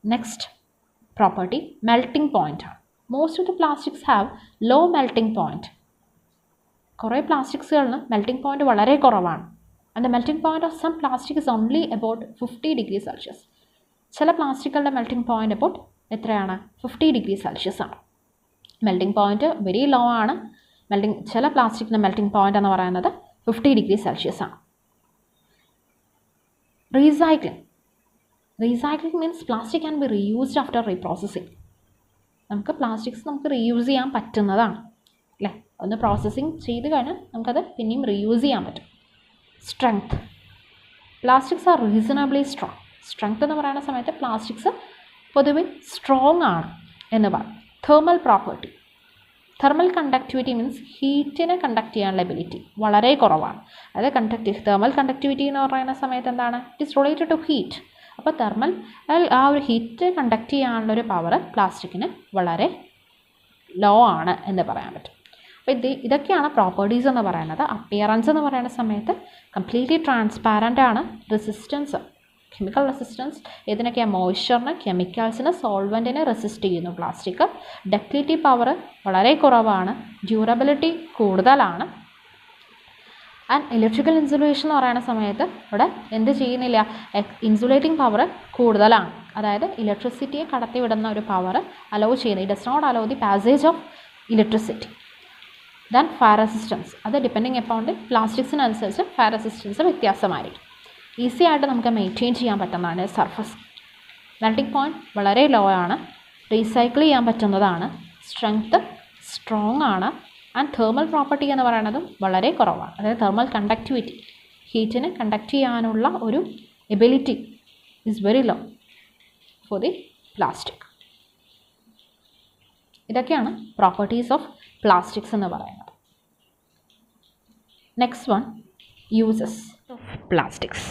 നെക്സ്റ്റ് പ്രോപ്പർട്ടി മെൽറ്റിംഗ് പോയിൻ്റ് ആണ്. Most of the plastics have low melting point. കുറേ പ്ലാസ്റ്റിക്സുകളിന് മെൽറ്റിംഗ് പോയിൻറ്റ് വളരെ കുറവാണ്. And the melting point of some plastic is only about 50 degree Celsius. ചില പ്ലാസ്റ്റിക്കുകളുടെ മെൽറ്റിംഗ് പോയിൻറ്റ് അബൌട്ട് എത്രയാണ്, 50 ഡിഗ്രി സെൽഷ്യസ് ആണ്. മെൽറ്റിംഗ് പോയിൻറ്റ് വെരി ലോ ആണ്. ചില പ്ലാസ്റ്റിക്കിൻ്റെ മെൽറ്റിംഗ് പോയിൻ്റ് എന്ന് പറയുന്നത് 50 ഡിഗ്രി സെൽഷ്യസ് ആണ്. Recycling. Recycling means plastic can be reused after റീപ്രോസസ്സിങ്. നമുക്ക് പ്ലാസ്റ്റിക്സ് നമുക്ക് റീയൂസ് ചെയ്യാൻ പറ്റുന്നതാണ്, അല്ലേ, ഒന്ന് പ്രോസസ്സിങ് ചെയ്ത് കഴിഞ്ഞാൽ നമുക്കത് പിന്നെയും റീയൂസ് ചെയ്യാൻ പറ്റും. Strength. Plastics are reasonably strong. Strength എന്ന് പറയുന്ന സമയത്ത് പ്ലാസ്റ്റിക്സ് പൊതുവെ സ്ട്രോങ് ആണ് എന്ന് പറയും. Thermal property. Thermal conductivity means ഹീറ്റിനെ കണ്ടക്ട് ചെയ്യാനുള്ള എബിലിറ്റി വളരെ കുറവാണ്. അതായത് തെർമൽ കണ്ടക്ടിവിറ്റി എന്ന് പറയുന്ന സമയത്ത് എന്താണ്, it is related to heat. അപ്പോൾ തെർമൽ ആ ഒരു ഹീറ്റ് കണ്ടക്ട് ചെയ്യാനുള്ളൊരു പവർ പ്ലാസ്റ്റിക്കിന് വളരെ ലോ ആണ് എന്ന് പറയാൻ പറ്റും. അപ്പോൾ ഇതൊക്കെയാണ് പ്രോപ്പർട്ടീസ് എന്ന് പറയുന്നത്. അപ്പിയറൻസ് എന്ന് പറയുന്ന സമയത്ത് കംപ്ലീറ്റ്ലി ട്രാൻസ്പാരൻ്റ് ആണ്. റെസിസ്റ്റൻസ്, കെമിക്കൽ റെസിസ്റ്റൻസ്, ഇതിനൊക്കെയാണ് മോയ്സ്ചറിന്, കെമിക്കൽസിന്, സോൾവൻറ്റിനെ റെസിസ്റ്റ് ചെയ്യുന്നു പ്ലാസ്റ്റിക്. ഡക്റ്റിലിറ്റി പവർ വളരെ കുറവാണ്, ഡ്യൂറബിലിറ്റി കൂടുതലാണ്. ആൻഡ് ഇലക്ട്രിക്കൽ ഇൻസുലേഷൻ എന്ന് പറയുന്ന സമയത്ത് ഇവിടെ എന്ത് ചെയ്യുന്നില്ല, ഇൻസുലേറ്റിംഗ് പവർ കൂടുതലാണ്. അതായത് ഇലക്ട്രിസിറ്റിയെ കടത്തിവിടുന്ന ഒരു പവർ അലോ ചെയ്യുന്നത്. It does not allow the passage of electricity. Then fire resistance, അത് ഡിപ്പെൻഡിങ് അപ്പോൺ ദി പ്ലാസ്റ്റിക്സിനനുസരിച്ച് ഫയർ റെസിസ്റ്റൻസ് വ്യത്യാസമായിരിക്കും. ഈസി ആയിട്ട് നമുക്ക് മെയിൻറ്റെയിൻ ചെയ്യാൻ പറ്റുന്നതാണ് സർഫസ്. മെൽറ്റിംഗ് പോയിൻറ്റ് വളരെ ലോ ആണ്, റീസൈക്കിൾ ചെയ്യാൻ പറ്റുന്നതാണ്, സ്ട്രെങ്ത്ത് സ്ട്രോങ് ആണ്. ആൻഡ് തെർമൽ പ്രോപ്പർട്ടി എന്ന് പറയുന്നതും വളരെ കുറവാണ്. അതായത് തെർമൽ കണ്ടക്ടിവിറ്റി, ഹീറ്റിനെ കണ്ടക്ട് ചെയ്യാനുള്ള ഒരു ability is very low for the plastic. ഇതൊക്കെയാണ് പ്രോപ്പർട്ടീസ് ഓഫ് പ്ലാസ്റ്റിക്സ് എന്ന് പറയുന്നത്. Next one, uses of plastics.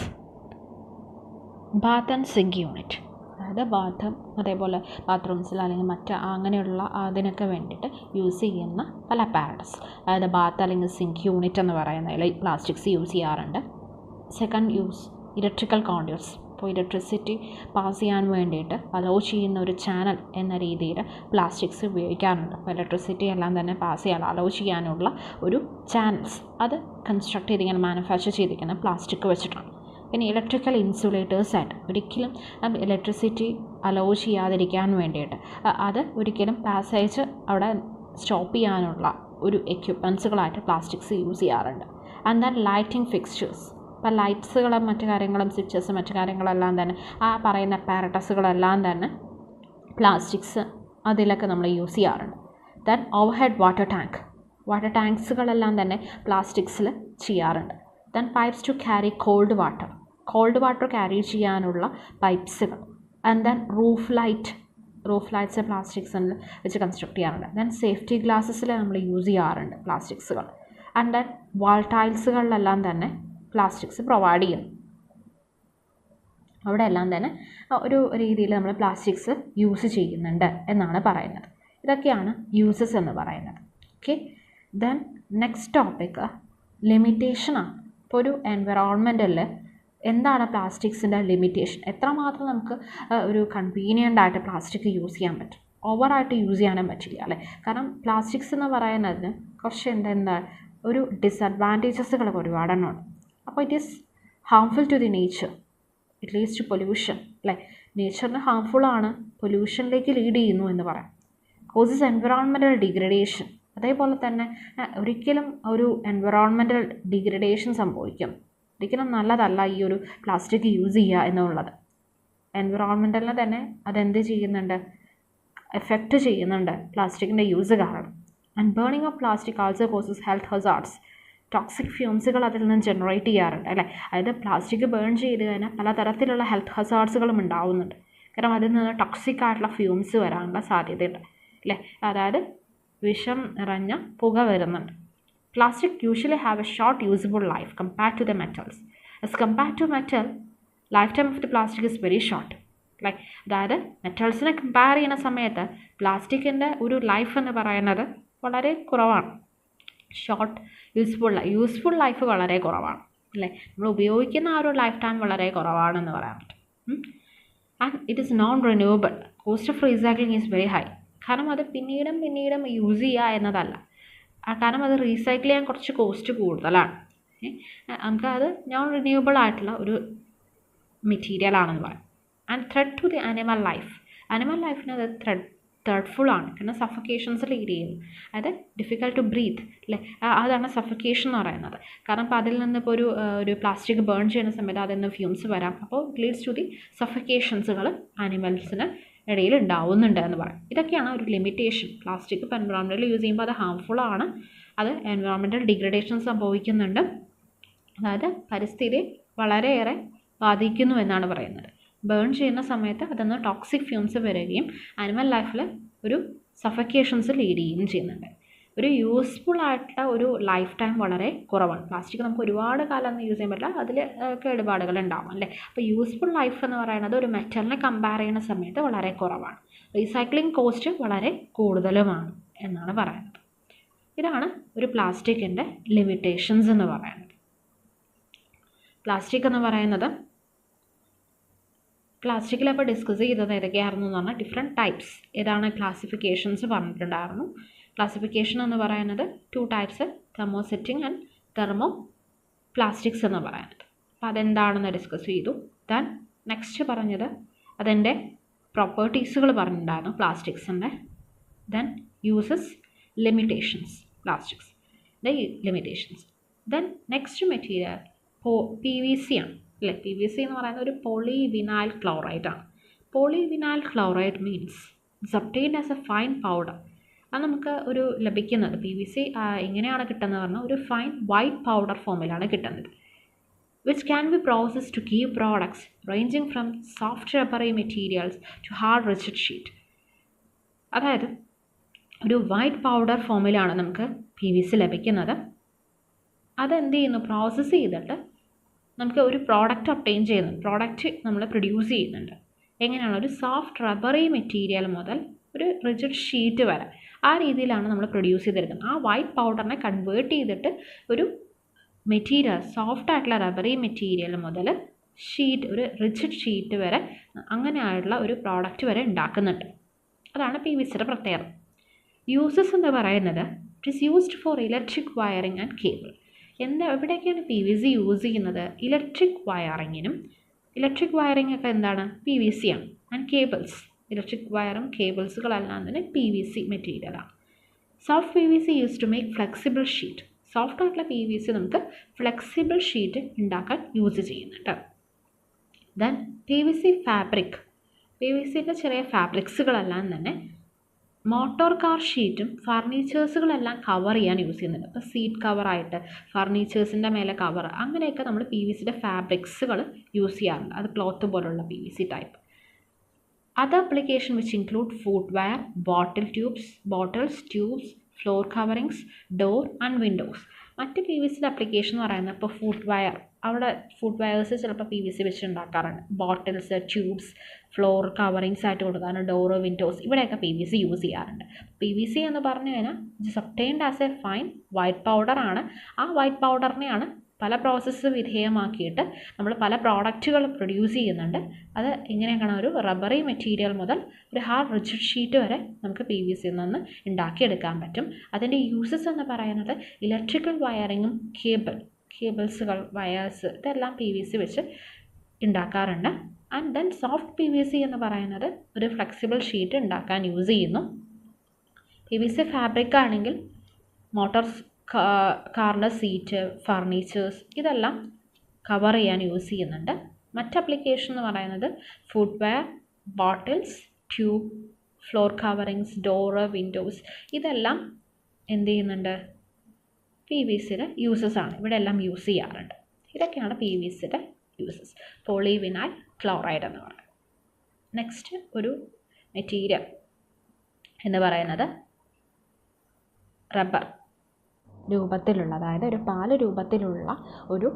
Bath and sink unit. അതായത് ബാത്ത്, അതേപോലെ ബാത്റൂംസിൽ അല്ലെങ്കിൽ അങ്ങനെയുള്ള അതിനൊക്കെ വേണ്ടിയിട്ട് യൂസ് ചെയ്യുന്ന പല അപ്പാരറ്റസ്, അതായത് ബാത്ത് അല്ലെങ്കിൽ സിങ്ക് യൂണിറ്റ് എന്ന് പറയുന്നതിൽ പ്ലാസ്റ്റിക്സ് യൂസ് ചെയ്യാറുണ്ട്. Second use electrical conduits. ഇപ്പോൾ ഇലക്ട്രിസിറ്റി പാസ് ചെയ്യാൻ വേണ്ടിയിട്ട് അലോ ചെയ്യുന്ന ഒരു ചാനൽ എന്ന രീതിയിൽ പ്ലാസ്റ്റിക്സ് ഉപയോഗിക്കാറുണ്ട്. അപ്പോൾ ഇലക്ട്രിസിറ്റി എല്ലാം തന്നെ പാസ് ചെയ്യാൻ അലോ ചെയ്യാനുള്ള ഒരു ചാനൽസ്, അത് കൺസ്ട്രക്ട് ചെയ്തിരിക്കുന്ന, മാനുഫാക്ചർ ചെയ്തിരിക്കുന്ന പ്ലാസ്റ്റിക് വെച്ചിട്ടാണ്. പിന്നെ ഇലക്ട്രിക്കൽ ഇൻസുലേറ്റേഴ്സായിട്ട് ഒരിക്കലും ഇലക്ട്രിസിറ്റി അലോ ചെയ്യാതിരിക്കാൻ വേണ്ടിയിട്ട് അത് ഒരിക്കലും പാസേജ് അവിടെ സ്റ്റോപ്പ് ചെയ്യാനുള്ള ഒരു എക്യുപ്മെൻസുകളായിട്ട് പ്ലാസ്റ്റിക്സ് യൂസ് ചെയ്യാറുണ്ട്. ആൻഡ് ദെൻ ലൈറ്റിംഗ് ഫിക്സ്ചേഴ്സ്, ഇപ്പോൾ ലൈറ്റ്സുകളും മറ്റു കാര്യങ്ങളും സ്വിച്ചസും മറ്റു കാര്യങ്ങളെല്ലാം തന്നെ ആ പറയുന്ന അപ്പാരറ്റസുകളെല്ലാം തന്നെ പ്ലാസ്റ്റിക്സ് അതിലൊക്കെ നമ്മൾ യൂസ് ചെയ്യാറുണ്ട്. ദെൻ ഓവർഹെഡ് വാട്ടർ ടാങ്ക്സുകളെല്ലാം തന്നെ പ്ലാസ്റ്റിക്സിൽ ചെയ്യാറുണ്ട്. Then pipes to carry cold water carry ചെയ്യാനുള്ള പൈപ്സുകൾ. ആൻഡ് ദെൻ റൂഫ് ലൈറ്റ്സ് പ്ലാസ്റ്റിക്സിൽ വെച്ച് കൺസ്ട്രക്ട് ചെയ്യാറുണ്ട്. ദെൻ സേഫ്റ്റി ഗ്ലാസ്സസിൽ നമ്മൾ യൂസ് ചെയ്യാറുണ്ട് പ്ലാസ്റ്റിക്സുകൾ. ആൻഡ് ദെൻ വാൾ ടൈൽസുകളിലെല്ലാം തന്നെ പ്ലാസ്റ്റിക്സ് പ്രൊവൈഡ് ചെയ്യുന്നു. അവിടെ എല്ലാം തന്നെ ഒരു രീതിയിൽ നമ്മൾ പ്ലാസ്റ്റിക്സ് യൂസ് ചെയ്യുന്നുണ്ട് എന്നാണ് പറയുന്നത്. ഇതൊക്കെയാണ് യൂസസ് എന്ന് പറയുന്നത്. ഓക്കെ, ദെൻ നെക്സ്റ്റ് ടോപ്പിക്ക് ലിമിറ്റേഷനാണ്. ഇപ്പോൾ ഒരു എൻവയറോൺമെൻറ്റിൽ എന്താണ് പ്ലാസ്റ്റിക്സിൻ്റെ ലിമിറ്റേഷൻ, എത്രമാത്രം നമുക്ക് ഒരു കൺവീനിയൻ്റ് ആയിട്ട് പ്ലാസ്റ്റിക് യൂസ് ചെയ്യാൻ പറ്റും, ഓവറായിട്ട് യൂസ് ചെയ്യാനും പറ്റില്ല അല്ലേ. കാരണം പ്ലാസ്റ്റിക്സ് എന്ന് പറയുന്നതിന് കുറച്ച് എന്താ ഒരു ഡിസഡ്വാൻറ്റേജസുകളൊക്കെ ഒരുപാടെണ്ണമുണ്ട്. അപ്പോൾ it is harmful to the nature, it leads to pollution അല്ലേ. നേച്ചറിന് ഹാംഫുള്ളാണ്, പൊല്യൂഷനിലേക്ക് ലീഡ് ചെയ്യുന്നു എന്ന് പറയാം. കോസസ് എൻവയറോൺമെൻറ്റൽ ഡിഗ്രഡേഷൻ, അതേപോലെ തന്നെ ഒരിക്കലും ഒരു എൻവയറോൺമെൻറ്റൽ ഡിഗ്രഡേഷൻ സംഭവിക്കും. ഒരിക്കലും നല്ലതല്ല ഈ ഒരു പ്ലാസ്റ്റിക് യൂസ് ചെയ്യുക എന്നുള്ളത്. എൻവയറോൺമെൻറ്റലിനെ തന്നെ അതെന്ത് ചെയ്യുന്നുണ്ട്, എഫക്റ്റ് ചെയ്യുന്നുണ്ട് പ്ലാസ്റ്റിക്കിൻ്റെ യൂസ് കാരണം. And burning of plastic also causes health hazards, toxic ഫ്യൂംസുകൾ അതിൽ നിന്ന് ജനറേറ്റ് ചെയ്യാറുണ്ട് അല്ലേ. അതായത് പ്ലാസ്റ്റിക് ബേൺ ചെയ്ത് കഴിഞ്ഞാൽ പലതരത്തിലുള്ള ഹെൽത്ത് ഹസാർഡ്സുകളും ഉണ്ടാവുന്നുണ്ട്. കാരണം അതിൽ നിന്ന് ടോക്സിക് ആയിട്ടുള്ള ഫ്യൂംസ് വരാനുള്ള സാധ്യതയുണ്ട് അല്ലേ. അതായത് വിഷം നിറഞ്ഞ പുക വരുന്നുണ്ട്. Plastic usually have a short usable life compared to the metals. As compared to metal, lifetime of the plastic is very short. Like അതായത് മെറ്റൽസിനെ കമ്പയർ ചെയ്യുന്ന സമയത്ത് പ്ലാസ്റ്റിക്കിൻ്റെ ഒരു ലൈഫ് എന്ന് പറയുന്നത് വളരെ കുറവാണ്. ഷോർട്ട് യൂസ്ഫുൾ ലൈഫ് വളരെ കുറവാണ് അല്ലേ. നമ്മൾ ഉപയോഗിക്കുന്ന ആ ഒരു ലൈഫ് ടൈം വളരെ കുറവാണെന്ന് പറയാൻ പറ്റും. And it is known renewable. Cost of recycling is very high. കാരണം അത് പിന്നീടും യൂസ് ചെയ്യുക എന്നതല്ല, കാരണം അത് റീസൈക്കിൾ ചെയ്യാൻ കുറച്ച് കോസ്റ്റ് കൂടുതലാണ്. നമുക്കത് നോൺ റിന്യൂവബിൾ ആയിട്ടുള്ള ഒരു മെറ്റീരിയലാണെന്ന് പറയാം. And threat to the animal ലൈഫിന് അത് ത്രെഡ്ഫുൾ ആണ്. കാരണം സഫക്കേഷൻസ് ലീഡ് ചെയ്യുന്നു. അതായത് ഡിഫിക്കൽട്ട് ടു ബ്രീത്ത് അല്ലേ, അതാണ് സഫക്കേഷൻ എന്ന് പറയുന്നത്. കാരണം ഇപ്പോൾ അതിൽ നിന്ന് ഇപ്പോൾ ഒരു പ്ലാസ്റ്റിക് ബേൺ ചെയ്യുന്ന സമയത്ത് അതിൽ നിന്ന് ഫ്യൂംസ് വരാം. അപ്പോൾ ഇറ്റ് ലീഡ്സ് ടു ദി സഫക്കേഷൻസുകൾ ആനിമൽസിന് ഇടയിൽ ഉണ്ടാവുന്നുണ്ട് എന്ന് പറയാം. ഇതൊക്കെയാണ് ഒരു ലിമിറ്റേഷൻ. പ്ലാസ്റ്റിക് ഇപ്പോൾ എൻവയോൺമെൻറ്റിൽ യൂസ് ചെയ്യുമ്പോൾ അത് ഹാംഫുൾ ആണ്, അത് എൻവയോൺമെൻറ്റൽ ഡിഗ്രഡേഷൻ സംഭവിക്കുന്നുണ്ട്, അതായത് പരിസ്ഥിതി വളരെയേറെ ബാധിക്കുന്നു എന്നാണ് പറയുന്നത്. ബേൺ ചെയ്യുന്ന സമയത്ത് അതിൽ ടോക്സിക് ഫ്യൂംസ് വരികയും ആനിമൽ ലൈഫിൽ ഒരു സഫക്കേഷൻസ് ലീഡ് ചെയ്യുകയും ചെയ്യുന്നുണ്ട്. ഒരു യൂസ്ഫുൾ ആയിട്ടുള്ള ഒരു ലൈഫ് ടൈം വളരെ കുറവാണ്. പ്ലാസ്റ്റിക് നമുക്ക് ഒരുപാട് കാലം ഒന്നും യൂസ് ചെയ്യാൻ പറ്റില്ല, അതിൽ കേടുപാടുകൾ ഉണ്ടാവും അല്ലേ. അപ്പോൾ യൂസ്ഫുൾ ലൈഫ് എന്ന് പറയുന്നത് ഒരു മെറ്റലിനെ കമ്പയർ ചെയ്യുന്ന സമയത്ത് വളരെ കുറവാണ്. റീസൈക്ലിംഗ് കോസ്റ്റ് വളരെ കൂടുതലുമാണ് എന്നാണ് പറയുന്നത്. ഇതാണ് ഒരു പ്ലാസ്റ്റിക്കിൻ്റെ ലിമിറ്റേഷൻസ് എന്ന് പറയുന്നത്. പ്ലാസ്റ്റിക് എന്ന് പറയുന്നത് പ്ലാസ്റ്റിക്കിലപ്പോൾ ഡിസ്കസ് ചെയ്തത് ഏതൊക്കെയായിരുന്നു എന്ന് പറഞ്ഞാൽ ഡിഫറെൻറ്റ് ടൈപ്സ്, ഏതാണ് ക്ലാസിഫിക്കേഷൻസ് പറഞ്ഞിട്ടുണ്ടായിരുന്നു. ക്ലാസിഫിക്കേഷൻ എന്ന് പറയുന്നത് 2 types, thermosetting and thermo plastics എന്ന് പറയുന്നത്. അപ്പോൾ അതെന്താണെന്ന് ഡിസ്കസ് ചെയ്തു. ദെൻ നെക്സ്റ്റ് പറഞ്ഞത് അതിൻ്റെ പ്രോപ്പർട്ടീസുകൾ പറഞ്ഞിട്ടുണ്ടായിരുന്നു പ്ലാസ്റ്റിക്സിൻ്റെ. ദെൻ യൂസസ്, ലിമിറ്റേഷൻസ്, പ്ലാസ്റ്റിക്സിൻ്റെ limitations. Then next material PVC ആണ് അല്ലേ. PVC എന്ന് പറയുന്നത് ഒരു പോളിവിനൈൽ ക്ലോറൈഡ് ആണ്. Polyvinyl chloride means it's obtained as a fine powder. അത് നമുക്ക് ഒരു ലഭിക്കുന്നത് PVC എങ്ങനെയാണ് കിട്ടുന്നത് പറഞ്ഞാൽ ഒരു ഫൈൻ വൈറ്റ് പൗഡർ ഫോമിലാണ് കിട്ടുന്നത്. which can be processed to give products ranging from soft rubbery materials to hard rigid sheet. അതായത് ഒരു വൈറ്റ് പൗഡർ ഫോമിലാണ് നമുക്ക് PVC ലഭിക്കുന്നത്. അതെന്ത് ചെയ്യുന്നു, പ്രോസസ്സ് ചെയ്തിട്ട് നമുക്ക് ഒരു പ്രോഡക്റ്റ് ഒബ്റ്റെയിൻ ചെയ്യുന്നു, പ്രോഡക്റ്റ് നമ്മൾ പ്രൊഡ്യൂസ് ചെയ്യുന്നുണ്ട്. എങ്ങനെയാണ്, ഒരു സോഫ്റ്റ് റബ്ബറി മെറ്റീരിയൽ മുതൽ ഒരു റിജിഡ് ഷീറ്റ് വരെ ആ രീതിയിലാണ് നമ്മൾ പ്രൊഡ്യൂസ് ചെയ്തെടുക്കുന്നത്. ആ വൈറ്റ് പൗഡറിനെ കൺവേർട്ട് ചെയ്തിട്ട് ഒരു മെറ്റീരിയൽ, സോഫ്റ്റ് ആയിട്ടുള്ള റബ്ബറി മെറ്റീരിയൽ മുതൽ ഷീറ്റ്, ഒരു റിജിഡ് ഷീറ്റ് വരെ അങ്ങനെയായിട്ടുള്ള ഒരു പ്രോഡക്റ്റ് വരെ ഉണ്ടാക്കുന്നുണ്ട്. അതാണ് PVCയുടെ പ്രത്യേകത. യൂസസ് എന്ന് പറയുന്നത് it is used for electric wiring and cable. എവിടെയൊക്കെയാണ് PVC യൂസ് ചെയ്യുന്നത്? ഇലക്ട്രിക് വയറിങ്ങിനും. ഇലക്ട്രിക് വയറിംഗ് ഒക്കെ എന്താണ്? PVC ആണ്. ആൻഡ് കേബിൾസ്, ഇലക്ട്രിക് വയറും കേബിൾസുകളെല്ലാം തന്നെ PVC മെറ്റീരിയലാണ്. Soft PVC use to make flexible sheet. Soft ആയിട്ടുള്ള PVC നമുക്ക് ഫ്ലെക്സിബിൾ ഷീറ്റ് ഉണ്ടാക്കാൻ യൂസ് ചെയ്യുന്നുണ്ട്. ദെൻ PVC ഫാബ്രിക്, PVCൻ്റെ ചെറിയ ഫാബ്രിക്സുകളെല്ലാം തന്നെ മോട്ടോർ കാർ ഷീറ്റും ഫർണിച്ചേഴ്സുകളെല്ലാം കവർ ചെയ്യാൻ യൂസ് ചെയ്യുന്നുണ്ട്. ഇപ്പോൾ സീറ്റ് കവറായിട്ട് ഫർണിച്ചേഴ്സിൻ്റെ മേലെ കവർ, അങ്ങനെയൊക്കെ നമ്മൾ PVCയുടെ ഫാബ്രിക്സുകൾ യൂസ് ചെയ്യാറുണ്ട്. അത് ക്ലോത്ത് പോലുള്ള PVC type. Other application which include footwear, bottles, tubes, floor coverings, door and Windows. മറ്റ് PVCയുടെ അപ്ലിക്കേഷൻ എന്ന് പറയുന്നത് ഇപ്പോൾ ഫുട്വെയർ, അവിടെ ഫുട്വെയർസ് ചിലപ്പോൾ PVC വെച്ച് ഉണ്ടാക്കാറുണ്ട്. ബോട്ടിൽസ്, ട്യൂബ്സ്, ഫ്ലോർ കവറിങ്സ് ആയിട്ട് കൊടുക്കാറുണ്ട്. ഡോറ്, വിൻഡോസ്, ഇവിടെയൊക്കെ PVC യൂസ് ചെയ്യാറുണ്ട്. PVC എന്ന് പറഞ്ഞു കഴിഞ്ഞാൽ it's obtained as a fine white powder ആണ്. ആ വൈറ്റ് പൗഡറിനെയാണ് പല പ്രോസസ്സ് വിധേയമാക്കിയിട്ട് നമ്മൾ പല പ്രോഡക്റ്റുകൾ പ്രൊഡ്യൂസ് ചെയ്യുന്നുണ്ട്. അത് ഇങ്ങനെയൊക്കെയാണ് ഒരു റബ്ബറി മെറ്റീരിയൽ മുതൽ ഒരു ഹാർഡ് റിജിഡ് ഷീറ്റ് വരെ നമുക്ക് PVCയിൽ നിന്ന് ഉണ്ടാക്കിയെടുക്കാൻ പറ്റും. അതിൻ്റെ യൂസസ് എന്ന് പറയുന്നത് ഇലക്ട്രിക്കൽ വയറിങ്ങും കേബിൾസുകൾ, വയേഴ്സ്, ഇതെല്ലാം PVC വെച്ച് ഉണ്ടാക്കാറുണ്ട്. ആൻഡ് ദെൻ സോഫ്റ്റ് PVC എന്ന് പറയുന്നത് ഒരു ഫ്ലെക്സിബിൾ ഷീറ്റ് ഉണ്ടാക്കാൻ യൂസ് ചെയ്യുന്നു. PVC ഫാബ്രിക് ആണെങ്കിൽ കാറിൻ്റെ സീറ്റ്, ഫർണിച്ചേഴ്സ്, ഇതെല്ലാം കവർ ചെയ്യാൻ യൂസ് ചെയ്യുന്നുണ്ട്. മറ്റ് അപ്ലിക്കേഷൻ എന്ന് പറയുന്നത് footwear, bottles, tube, floor coverings, door, Windows, ഇതെല്ലാം എന്ത് ചെയ്യുന്നുണ്ട്? PVCയുടെ യൂസസ് ആണ്. ഇവിടെ എല്ലാം യൂസ് ചെയ്യാറുണ്ട്. ഇതൊക്കെയാണ് PVCയുടെ യൂസസ്. പോളിവിനൈൽ ക്ലോറൈഡ് എന്ന് പറയുന്നത്. നെക്സ്റ്റ് ഒരു മെറ്റീരിയൽ എന്ന് പറയുന്നത് റബ്ബർ രൂപത്തിലുള്ള, അതായത് ഒരു പാല് രൂപത്തിലുള്ള ഒരു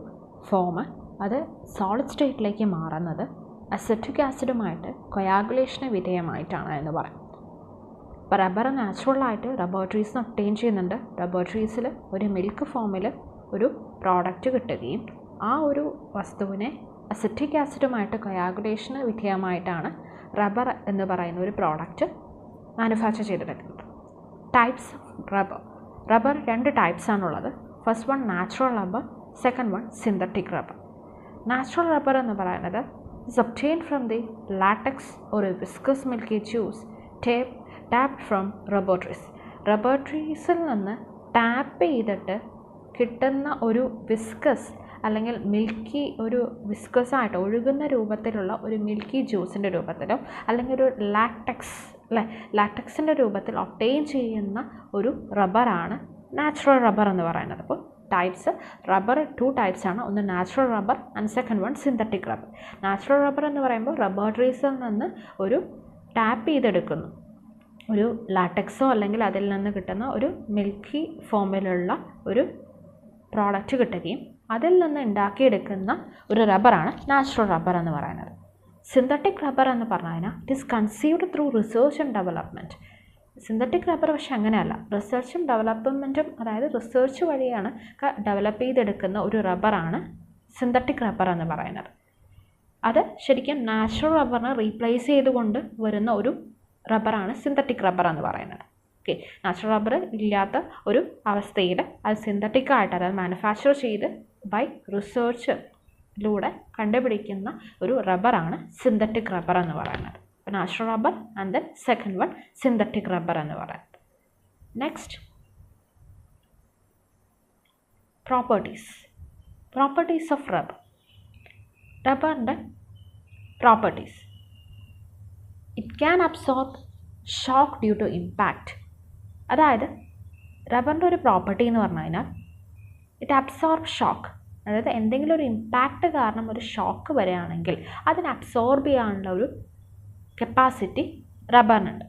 ഫോം, അത് സോളിഡ് സ്റ്റേറ്റിലേക്ക് മാറുന്നത് അസറ്റിക് ആസിഡുമായിട്ട് കൊയാഗുലേഷന് വിധേയമായിട്ടാണ് എന്ന് പറയും. ഇപ്പോൾ റബ്ബർ നാച്ചുറലായിട്ട് ലബോറട്ടറീസിൽ നിന്ന് ഒബ്റ്റെയിൻ ചെയ്യുന്നുണ്ട്. ലബോറട്ടറീസിൽ ഒരു മിൽക്ക് ഫോമിൽ ഒരു പ്രോഡക്റ്റ് കിട്ടുകയും ആ ഒരു വസ്തുവിനെ അസറ്റിക് ആസിഡുമായിട്ട് കൊയാഗുലേഷന് വിധേയമായിട്ടാണ് റബ്ബർ എന്ന് പറയുന്ന ഒരു പ്രോഡക്റ്റ് മാനുഫാക്ചർ ചെയ്തെടുക്കുന്നത്. ടൈപ്സ് ഓഫ് റബ്ബർ 2 ടൈപ്സ് ആണുള്ളത്. First one natural rubber, second one synthetic rubber. Natural rubber എന്ന് പറയുന്നത് is obtained from the latex ഒരു viscous milky juice tapped from rubber trees. റബ്ബോട്രീസിൽ നിന്ന് ടാപ്പ് ചെയ്തിട്ട് കിട്ടുന്ന ഒരു വിസ്കസ് അല്ലെങ്കിൽ മിൽക്കി, ഒരു വിസ്കസായിട്ട് ഒഴുകുന്ന രൂപത്തിലുള്ള ഒരു മിൽക്കി ജ്യൂസിൻ്റെ രൂപത്തിലോ അല്ലെങ്കിൽ ഒരു ലാറ്റക്സിൻ്റെ രൂപത്തിൽ ഒബ്റ്റെയിൻ ചെയ്യുന്ന ഒരു റബ്ബറാണ് നാച്ചുറൽ റബ്ബർ എന്ന് പറയുന്നത്. അപ്പോൾ ടൈപ്സ് റബ്ബർ 2 ടൈപ്സ് ആണ്. ഒന്ന് natural rubber and second one synthetic rubber. Natural rubber എന്ന് പറയുമ്പോൾ റബ്ബർ ട്രീസിൽ നിന്ന് ഒരു ടാപ്പ് ചെയ്തെടുക്കുന്നു ഒരു ലാറ്റക്സോ അല്ലെങ്കിൽ അതിൽ നിന്ന് കിട്ടുന്ന ഒരു മിൽക്കി ഫോമിലുള്ള ഒരു പ്രോഡക്റ്റ് കിട്ടുകയും അതിൽ നിന്ന് ഉണ്ടാക്കിയെടുക്കുന്ന ഒരു റബ്ബറാണ് നാച്ചുറൽ റബ്ബർ എന്ന് പറയുന്നത്. സിന്തറ്റിക് റബ്ബർ എന്ന് പറഞ്ഞു കഴിഞ്ഞാൽ it is conceived through research and development. Synthetic rubber പക്ഷെ അങ്ങനെയല്ല, റിസർച്ചും ഡെവലപ്മെൻറ്റും, അതായത് റിസർച്ച് വഴിയാണ് ഡെവലപ്പ് ചെയ്തെടുക്കുന്ന ഒരു റബ്ബറാണ് സിന്തറ്റിക് റബ്ബർ എന്ന് പറയുന്നത്. അത് ശരിക്കും നാച്ചുറൽ റബ്ബറിനെ റീപ്ലേസ് ചെയ്തുകൊണ്ട് വരുന്ന ഒരു റബ്ബറാണ് സിന്തറ്റിക് റബ്ബർ എന്ന് പറയുന്നത്. ഓക്കെ, നാച്ചുറൽ റബ്ബർ ഇല്ലാത്ത ഒരു അവസ്ഥയിൽ അത് സിന്തറ്റിക്കായിട്ട്, അതായത് മാനുഫാക്ചർ ചെയ്ത് ബൈ റിസർച്ചിലൂടെ കണ്ടുപിടിക്കുന്ന ഒരു റബ്ബറാണ് സിന്തറ്റിക് റബ്ബർ എന്ന് പറയുന്നത്. അപ്പോൾ natural rubber and then second one synthetic rubber എന്ന് പറയുന്നത്. Next properties of rubber. റബ്ബറിൻ്റെ properties: it can absorb shock due to impact. അതായത് റബ്ബറിൻ്റെ ഒരു പ്രോപ്പർട്ടി എന്ന് പറഞ്ഞു കഴിഞ്ഞാൽ ഇറ്റ് അബ്സോർബ് ഷോക്ക്, അതായത് എന്തെങ്കിലും ഒരു ഇമ്പാക്റ്റ് കാരണം ഒരു ഷോക്ക് വരികയാണെങ്കിൽ അതിനെ അബ്സോർബ് ചെയ്യാനുള്ള ഒരു കപ്പാസിറ്റി റബ്ബറിനുണ്ട്.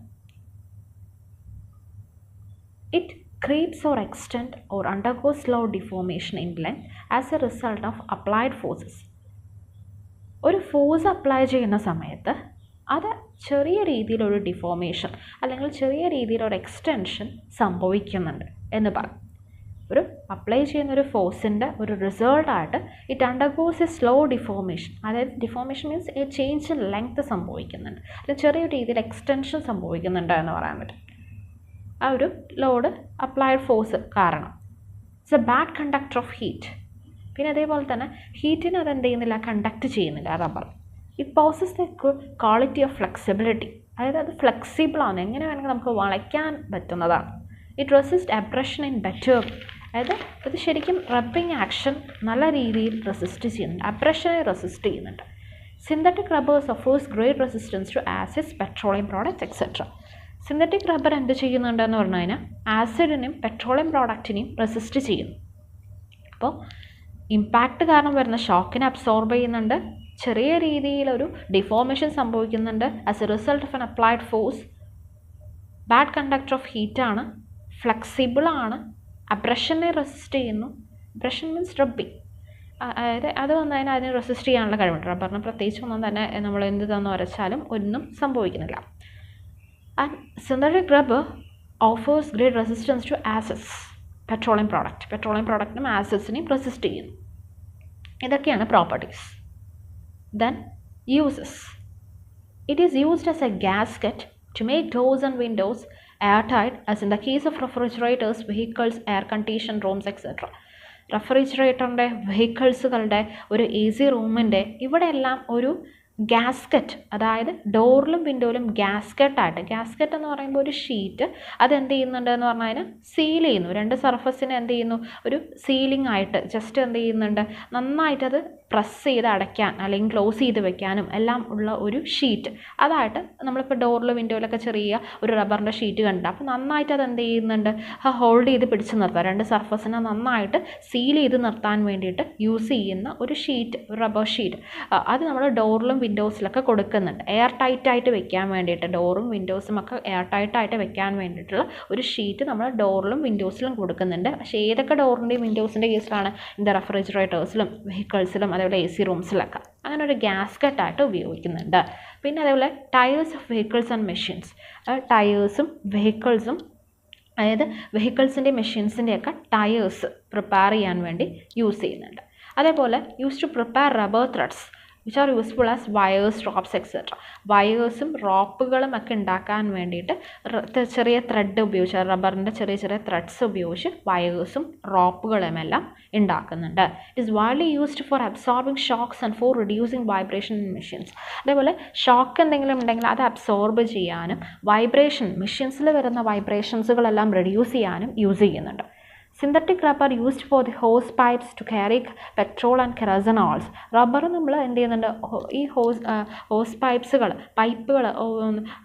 It creeps or extend or undergo slow deformation in length as a result of applied forces. ഒരു ഫോഴ്സ് അപ്ലൈ ചെയ്യുന്ന സമയത്ത് അത് ചെറിയ രീതിയിലൊരു ഡിഫോർമേഷൻ അല്ലെങ്കിൽ ചെറിയ രീതിയിലൊരു എക്സ്റ്റൻഷൻ സംഭവിക്കുന്നുണ്ട് എന്ന് പറയും. ഒരു അപ്ലൈ ചെയ്യുന്നൊരു ഫോഴ്സിൻ്റെ ഒരു റിസൾട്ടായിട്ട് it undergoes a slow deformation, അതായത് deformation means a change in length സംഭവിക്കുന്നുണ്ട്, അല്ലെങ്കിൽ ചെറിയ രീതിയിൽ എക്സ്റ്റൻഷൻ സംഭവിക്കുന്നുണ്ട് എന്ന് പറയാൻ പറ്റും. ആ ഒരു ലോഡ് അപ്ലൈഡ് ഫോഴ്സ് കാരണം. It's a bad conductor of heat. പിന്നെ അതേപോലെ തന്നെ ഹീറ്റിന് അത് എന്ത് ചെയ്യുന്നില്ല, കണ്ടക്ട് ചെയ്യുന്നില്ല rubber. It possesses the quality of flexibility, അതായത് അത് ഫ്ലെക്സിബിളാണ്, എങ്ങനെ വേണമെങ്കിൽ നമുക്ക് വളയ്ക്കാൻ പറ്റുന്നതാണ്. It resist abrasion in better, അതായത് ഇത് ശരിക്കും റബ്ബിങ് ആക്ഷൻ നല്ല രീതിയിൽ റെസിസ്റ്റ് ചെയ്യുന്നുണ്ട്, അബ്രഷനെ റെസിസ്റ്റ് ചെയ്യുന്നുണ്ട്. Synthetic rubbers offers great resistance to acids, petroleum products etcetera. Synthetic rubber എന്ത് ചെയ്യുന്നുണ്ടെന്ന് പറഞ്ഞു കഴിഞ്ഞാൽ ആസിഡിനെയും പെട്രോളിയം പ്രോഡക്റ്റിനെയും റെസിസ്റ്റ് ചെയ്യുന്നു. അപ്പോൾ ഇമ്പാക്റ്റ് കാരണം വരുന്ന ഷോക്കിനെ അബ്സോർബ് ചെയ്യുന്നുണ്ട്, ചെറിയ രീതിയിലൊരു ഡിഫോർമേഷൻ സംഭവിക്കുന്നുണ്ട് as a result of an applied force. Bad conductor of ഹീറ്റാണ്, ഫ്ലെക്സിബിളാണ്, അബ്രഷനെ റെസിസ്റ്റ് ചെയ്യുന്നു. അബ്രഷൻ മീൻസ് റബ്ബിങ്, അതായത് അത് വന്നു കഴിഞ്ഞാൽ അതിനെ റെസിസ്റ്റ് ചെയ്യാനുള്ള കഴിവുണ്ട്. റബ്ബറിന് പ്രത്യേകിച്ച് ഒന്നും തന്നെ നമ്മൾ എന്ത് തന്നു വരച്ചാലും ഒന്നും സംഭവിക്കുന്നില്ല. And synthetic rubber offers great resistance to acids, petroleum product, petroleum പ്രോഡക്റ്റിനും ആസിഡ്സിനെയും റെസിസ്റ്റ് ചെയ്യുന്നു. ഇതൊക്കെയാണ് properties. Then uses. It is used as a gasket to make doors and windows airtight, as in the case of refrigerators, vehicles, air conditioned rooms, etc. റെഫ്രിജറേറ്ററിൻ്റെ, വെഹിക്കിൾസുകളുടെ, ഒരു എ സി റൂമിൻ്റെ ഇവിടെയെല്ലാം ഒരു ഗ്യാസ്കറ്റ്, അതായത് ഡോറിലും വിൻഡോയിലും ഗ്യാസ്കറ്റായിട്ട്, ഗ്യാസ്കറ്റ് എന്ന് പറയുമ്പോൾ ഒരു ഷീറ്റ്, അതെന്ത് ചെയ്യുന്നുണ്ട് എന്ന് പറഞ്ഞു കഴിഞ്ഞാൽ സീൽ ചെയ്യുന്നു. രണ്ട് സർഫസിനെ എന്ത് ചെയ്യുന്നു, ഒരു സീലിംഗ് ആയിട്ട് ജസ്റ്റ് എന്ത് ചെയ്യുന്നുണ്ട്, നന്നായിട്ടത് പ്രസ് ചെയ്ത് അടയ്ക്കാൻ അല്ലെങ്കിൽ ക്ലോസ് ചെയ്ത് വെക്കാനും എല്ലാം ഉള്ള ഒരു ഷീറ്റ്. അതായിട്ട് നമ്മളിപ്പോൾ ഡോറിൽ വിൻഡോയിലൊക്കെ ചെറിയ ഒരു റബ്ബറിൻ്റെ ഷീറ്റ് കണ്ടിട്ട്, അപ്പോൾ നന്നായിട്ട് അത് എന്ത് ചെയ്യുന്നുണ്ട്, ഹോൾഡ് ചെയ്ത് പിടിച്ച് നിർത്താം. രണ്ട് സർഫസിനെ നന്നായിട്ട് സീൽ ചെയ്ത് നിർത്താൻ വേണ്ടിയിട്ട് യൂസ് ചെയ്യുന്ന ഒരു ഷീറ്റ്, റബ്ബർ ഷീറ്റ്, അത് നമ്മൾ ഡോറിലും വിൻഡോസിലൊക്കെ കൊടുക്കുന്നുണ്ട്. എയർ ടൈറ്റായിട്ട് വെക്കാൻ വേണ്ടിയിട്ട്, ഡോറും വിൻഡോസും ഒക്കെ എയർ ടൈറ്റായിട്ട് വെക്കാൻ വേണ്ടിയിട്ടുള്ള ഒരു ഷീറ്റ് നമ്മൾ ഡോറിലും വിൻഡോസിലും കൊടുക്കുന്നുണ്ട്. പക്ഷേ ഏതൊക്കെ ഡോറിൻ്റെയും വിൻഡോസിൻ്റെ കേസിലാണ്, ഇൻ ദ റെഫ്രിജറേറ്റേഴ്സിലും വെഹിക്കിൾസിലും അതേപോലെ എ സി റൂംസിലൊക്കെ അങ്ങനെ ഒരു ഗ്യാസ്കറ്റായിട്ട് ഉപയോഗിക്കുന്നുണ്ട്. പിന്നെ അതേപോലെ tyres of vehicles and machines, ടയേഴ്സും വെഹിക്കിൾസും, അതായത് വെഹിക്കിൾസിൻ്റെ മെഷീൻസിൻ്റെയൊക്കെ ടയേഴ്സ് പ്രിപ്പയർ ചെയ്യാൻ വേണ്ടി യൂസ് ചെയ്യുന്നുണ്ട്. അതേപോലെ use to prepare rubber threads which are useful as wires, ropes, etc. വയേഴ്സും റോപ്പുകളും ഒക്കെ ഉണ്ടാക്കാൻ വേണ്ടിയിട്ട് ചെറിയ ത്രെഡ് ഉപയോഗിച്ച്, റബ്ബറിൻ്റെ ചെറിയ ചെറിയ ത്രെഡ്സ് ഉപയോഗിച്ച് വയേഴ്സും റോപ്പുകളും എല്ലാം ഉണ്ടാക്കുന്നുണ്ട്. It is widely used for absorbing shocks and for reducing vibration in machines. അതേപോലെ ഷോക്ക് എന്തെങ്കിലും ഉണ്ടെങ്കിൽ അത് അബ്സോർബ് ചെയ്യാനും വൈബ്രേഷൻ, മെഷീൻസിൽ വരുന്ന വൈബ്രേഷൻസുകളെല്ലാം റിഡ്യൂസ് ചെയ്യാനും യൂസ് ചെയ്യുന്നുണ്ട്. Synthetic rubber used for the hose pipes to carry petrol and kerosene oils. Rubber നമ്മൾ എന്ത് ചെയ്യുന്നുണ്ട്, ഈ ഹോസ് പൈപ്സുകൾ, പൈപ്പുകൾ,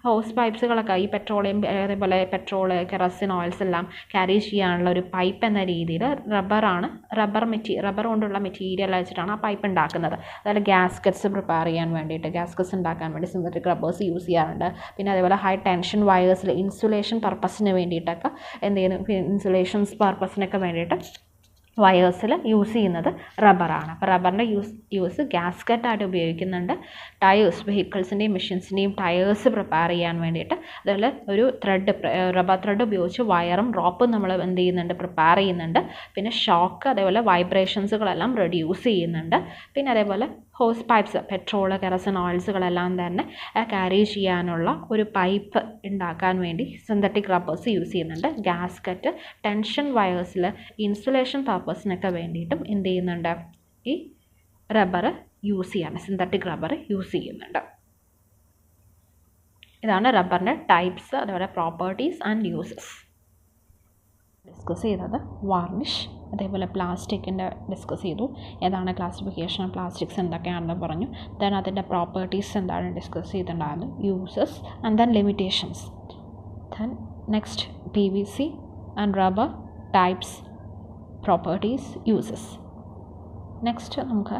ഹോസ് പൈപ്സുകളൊക്കെ ഈ പെട്രോളിയം, അതേപോലെ പെട്രോൾ, കെറസിൻ ഓയിൽസ് എല്ലാം ക്യാരി ചെയ്യാനുള്ള ഒരു പൈപ്പ് എന്ന രീതിയിൽ റബ്ബർ കൊണ്ടുള്ള മെറ്റീരിയൽ വെച്ചിട്ടാണ് ആ പൈപ്പ് ഉണ്ടാക്കുന്നത്. അതുപോലെ ഗ്യാസ്കറ്റ്സ് പ്രിപ്പയർ ചെയ്യാൻ വേണ്ടിയിട്ട്, ഗ്യാസ്കറ്റ്സ് ഉണ്ടാക്കാൻ വേണ്ടി സിന്തറ്റിക് റബ്ബേഴ്സ് യൂസ് ചെയ്യാറുണ്ട്. പിന്നെ അതേപോലെ ഹൈ ടെൻഷൻ വയേഴ്സിൽ ഇൻസുലേഷൻ പർപ്പസിന് വേണ്ടിയിട്ടൊക്കെ എന്ത് ചെയ്യുന്നു, ഇൻസുലേഷൻസ് പർപ്പസിനൊക്കെ വേണ്ടിയിട്ട് വയേഴ്സിൽ യൂസ് ചെയ്യുന്നത് റബ്ബറാണ്. അപ്പോൾ റബ്ബറിൻ്റെ യൂസ് ഗ്യാസ്കറ്റായിട്ട് ഉപയോഗിക്കുന്നുണ്ട്. ടയേഴ്സ്, വെഹിക്കിൾസിൻ്റെയും മെഷീൻസിൻ്റെയും ടയേഴ്സ് പ്രിപ്പയർ ചെയ്യാൻ വേണ്ടിയിട്ട്, അതുപോലെ ഒരു റബ്ബർ ത്രെഡ് ഉപയോഗിച്ച് വയറും റോപ്പും നമ്മൾ എന്ത് ചെയ്യുന്നുണ്ട്, പ്രിപ്പയർ ചെയ്യുന്നുണ്ട്. പിന്നെ ഷോക്ക്, അതേപോലെ വൈബ്രേഷൻസുകളെല്ലാം റെഡ്യൂസ് ചെയ്യുന്നുണ്ട്. പിന്നെ അതേപോലെ ഹോസ് പൈപ്പ്സ്, പെട്രോൾ, കെറസിൻ ഓയിൽസുകളെല്ലാം തന്നെ ക്യാരി ചെയ്യാനുള്ള ഒരു പൈപ്പ് ഉണ്ടാക്കാൻ വേണ്ടി സിന്തറ്റിക് റബ്ബേഴ്സ് യൂസ് ചെയ്യുന്നുണ്ട്. ഗ്യാസ്കറ്റ്, ടെൻഷൻ വയേഴ്സിൽ ഇൻസുലേഷൻ പർപ്പസിനൊക്കെ വേണ്ടിയിട്ടും എന്ത് ചെയ്യുന്നുണ്ട്, ഈ റബ്ബർ യൂസ് ചെയ്യാണ്, സിന്തറ്റിക് റബ്ബർ യൂസ് ചെയ്യുന്നുണ്ട്. ഇതാണ് റബ്ബറിൻ്റെ ടൈപ്സ്, അതുപോലെ പ്രോപ്പർട്ടീസ് ആൻഡ് യൂസസ് ഡിസ്കസ് ചെയ്തത്. വാർണിഷ്, അതേപോലെ പ്ലാസ്റ്റിക്കിൻ്റെ ഡിസ്കസ് ചെയ്തു, ഏതാണ് ക്ലാസിഫിക്കേഷൻ ഓഫ് പ്ലാസ്റ്റിക്സ് എന്തൊക്കെയാണെന്ന് പറഞ്ഞു. ദെൻ അതിൻ്റെ പ്രോപ്പർട്ടീസ് എന്താണ് ഡിസ്കസ് ചെയ്തിട്ടുണ്ടായിരുന്നു, uses and then limitations. Then next PVC and rubber types, properties, uses. Next നമുക്ക്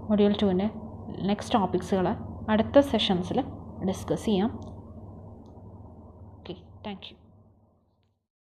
മൊഡ്യൂൾ 2ൻ്റെ നെക്സ്റ്റ് ടോപ്പിക്സുകൾ അടുത്ത സെഷൻസിൽ ഡിസ്കസ് ചെയ്യാം. Okay, thank you.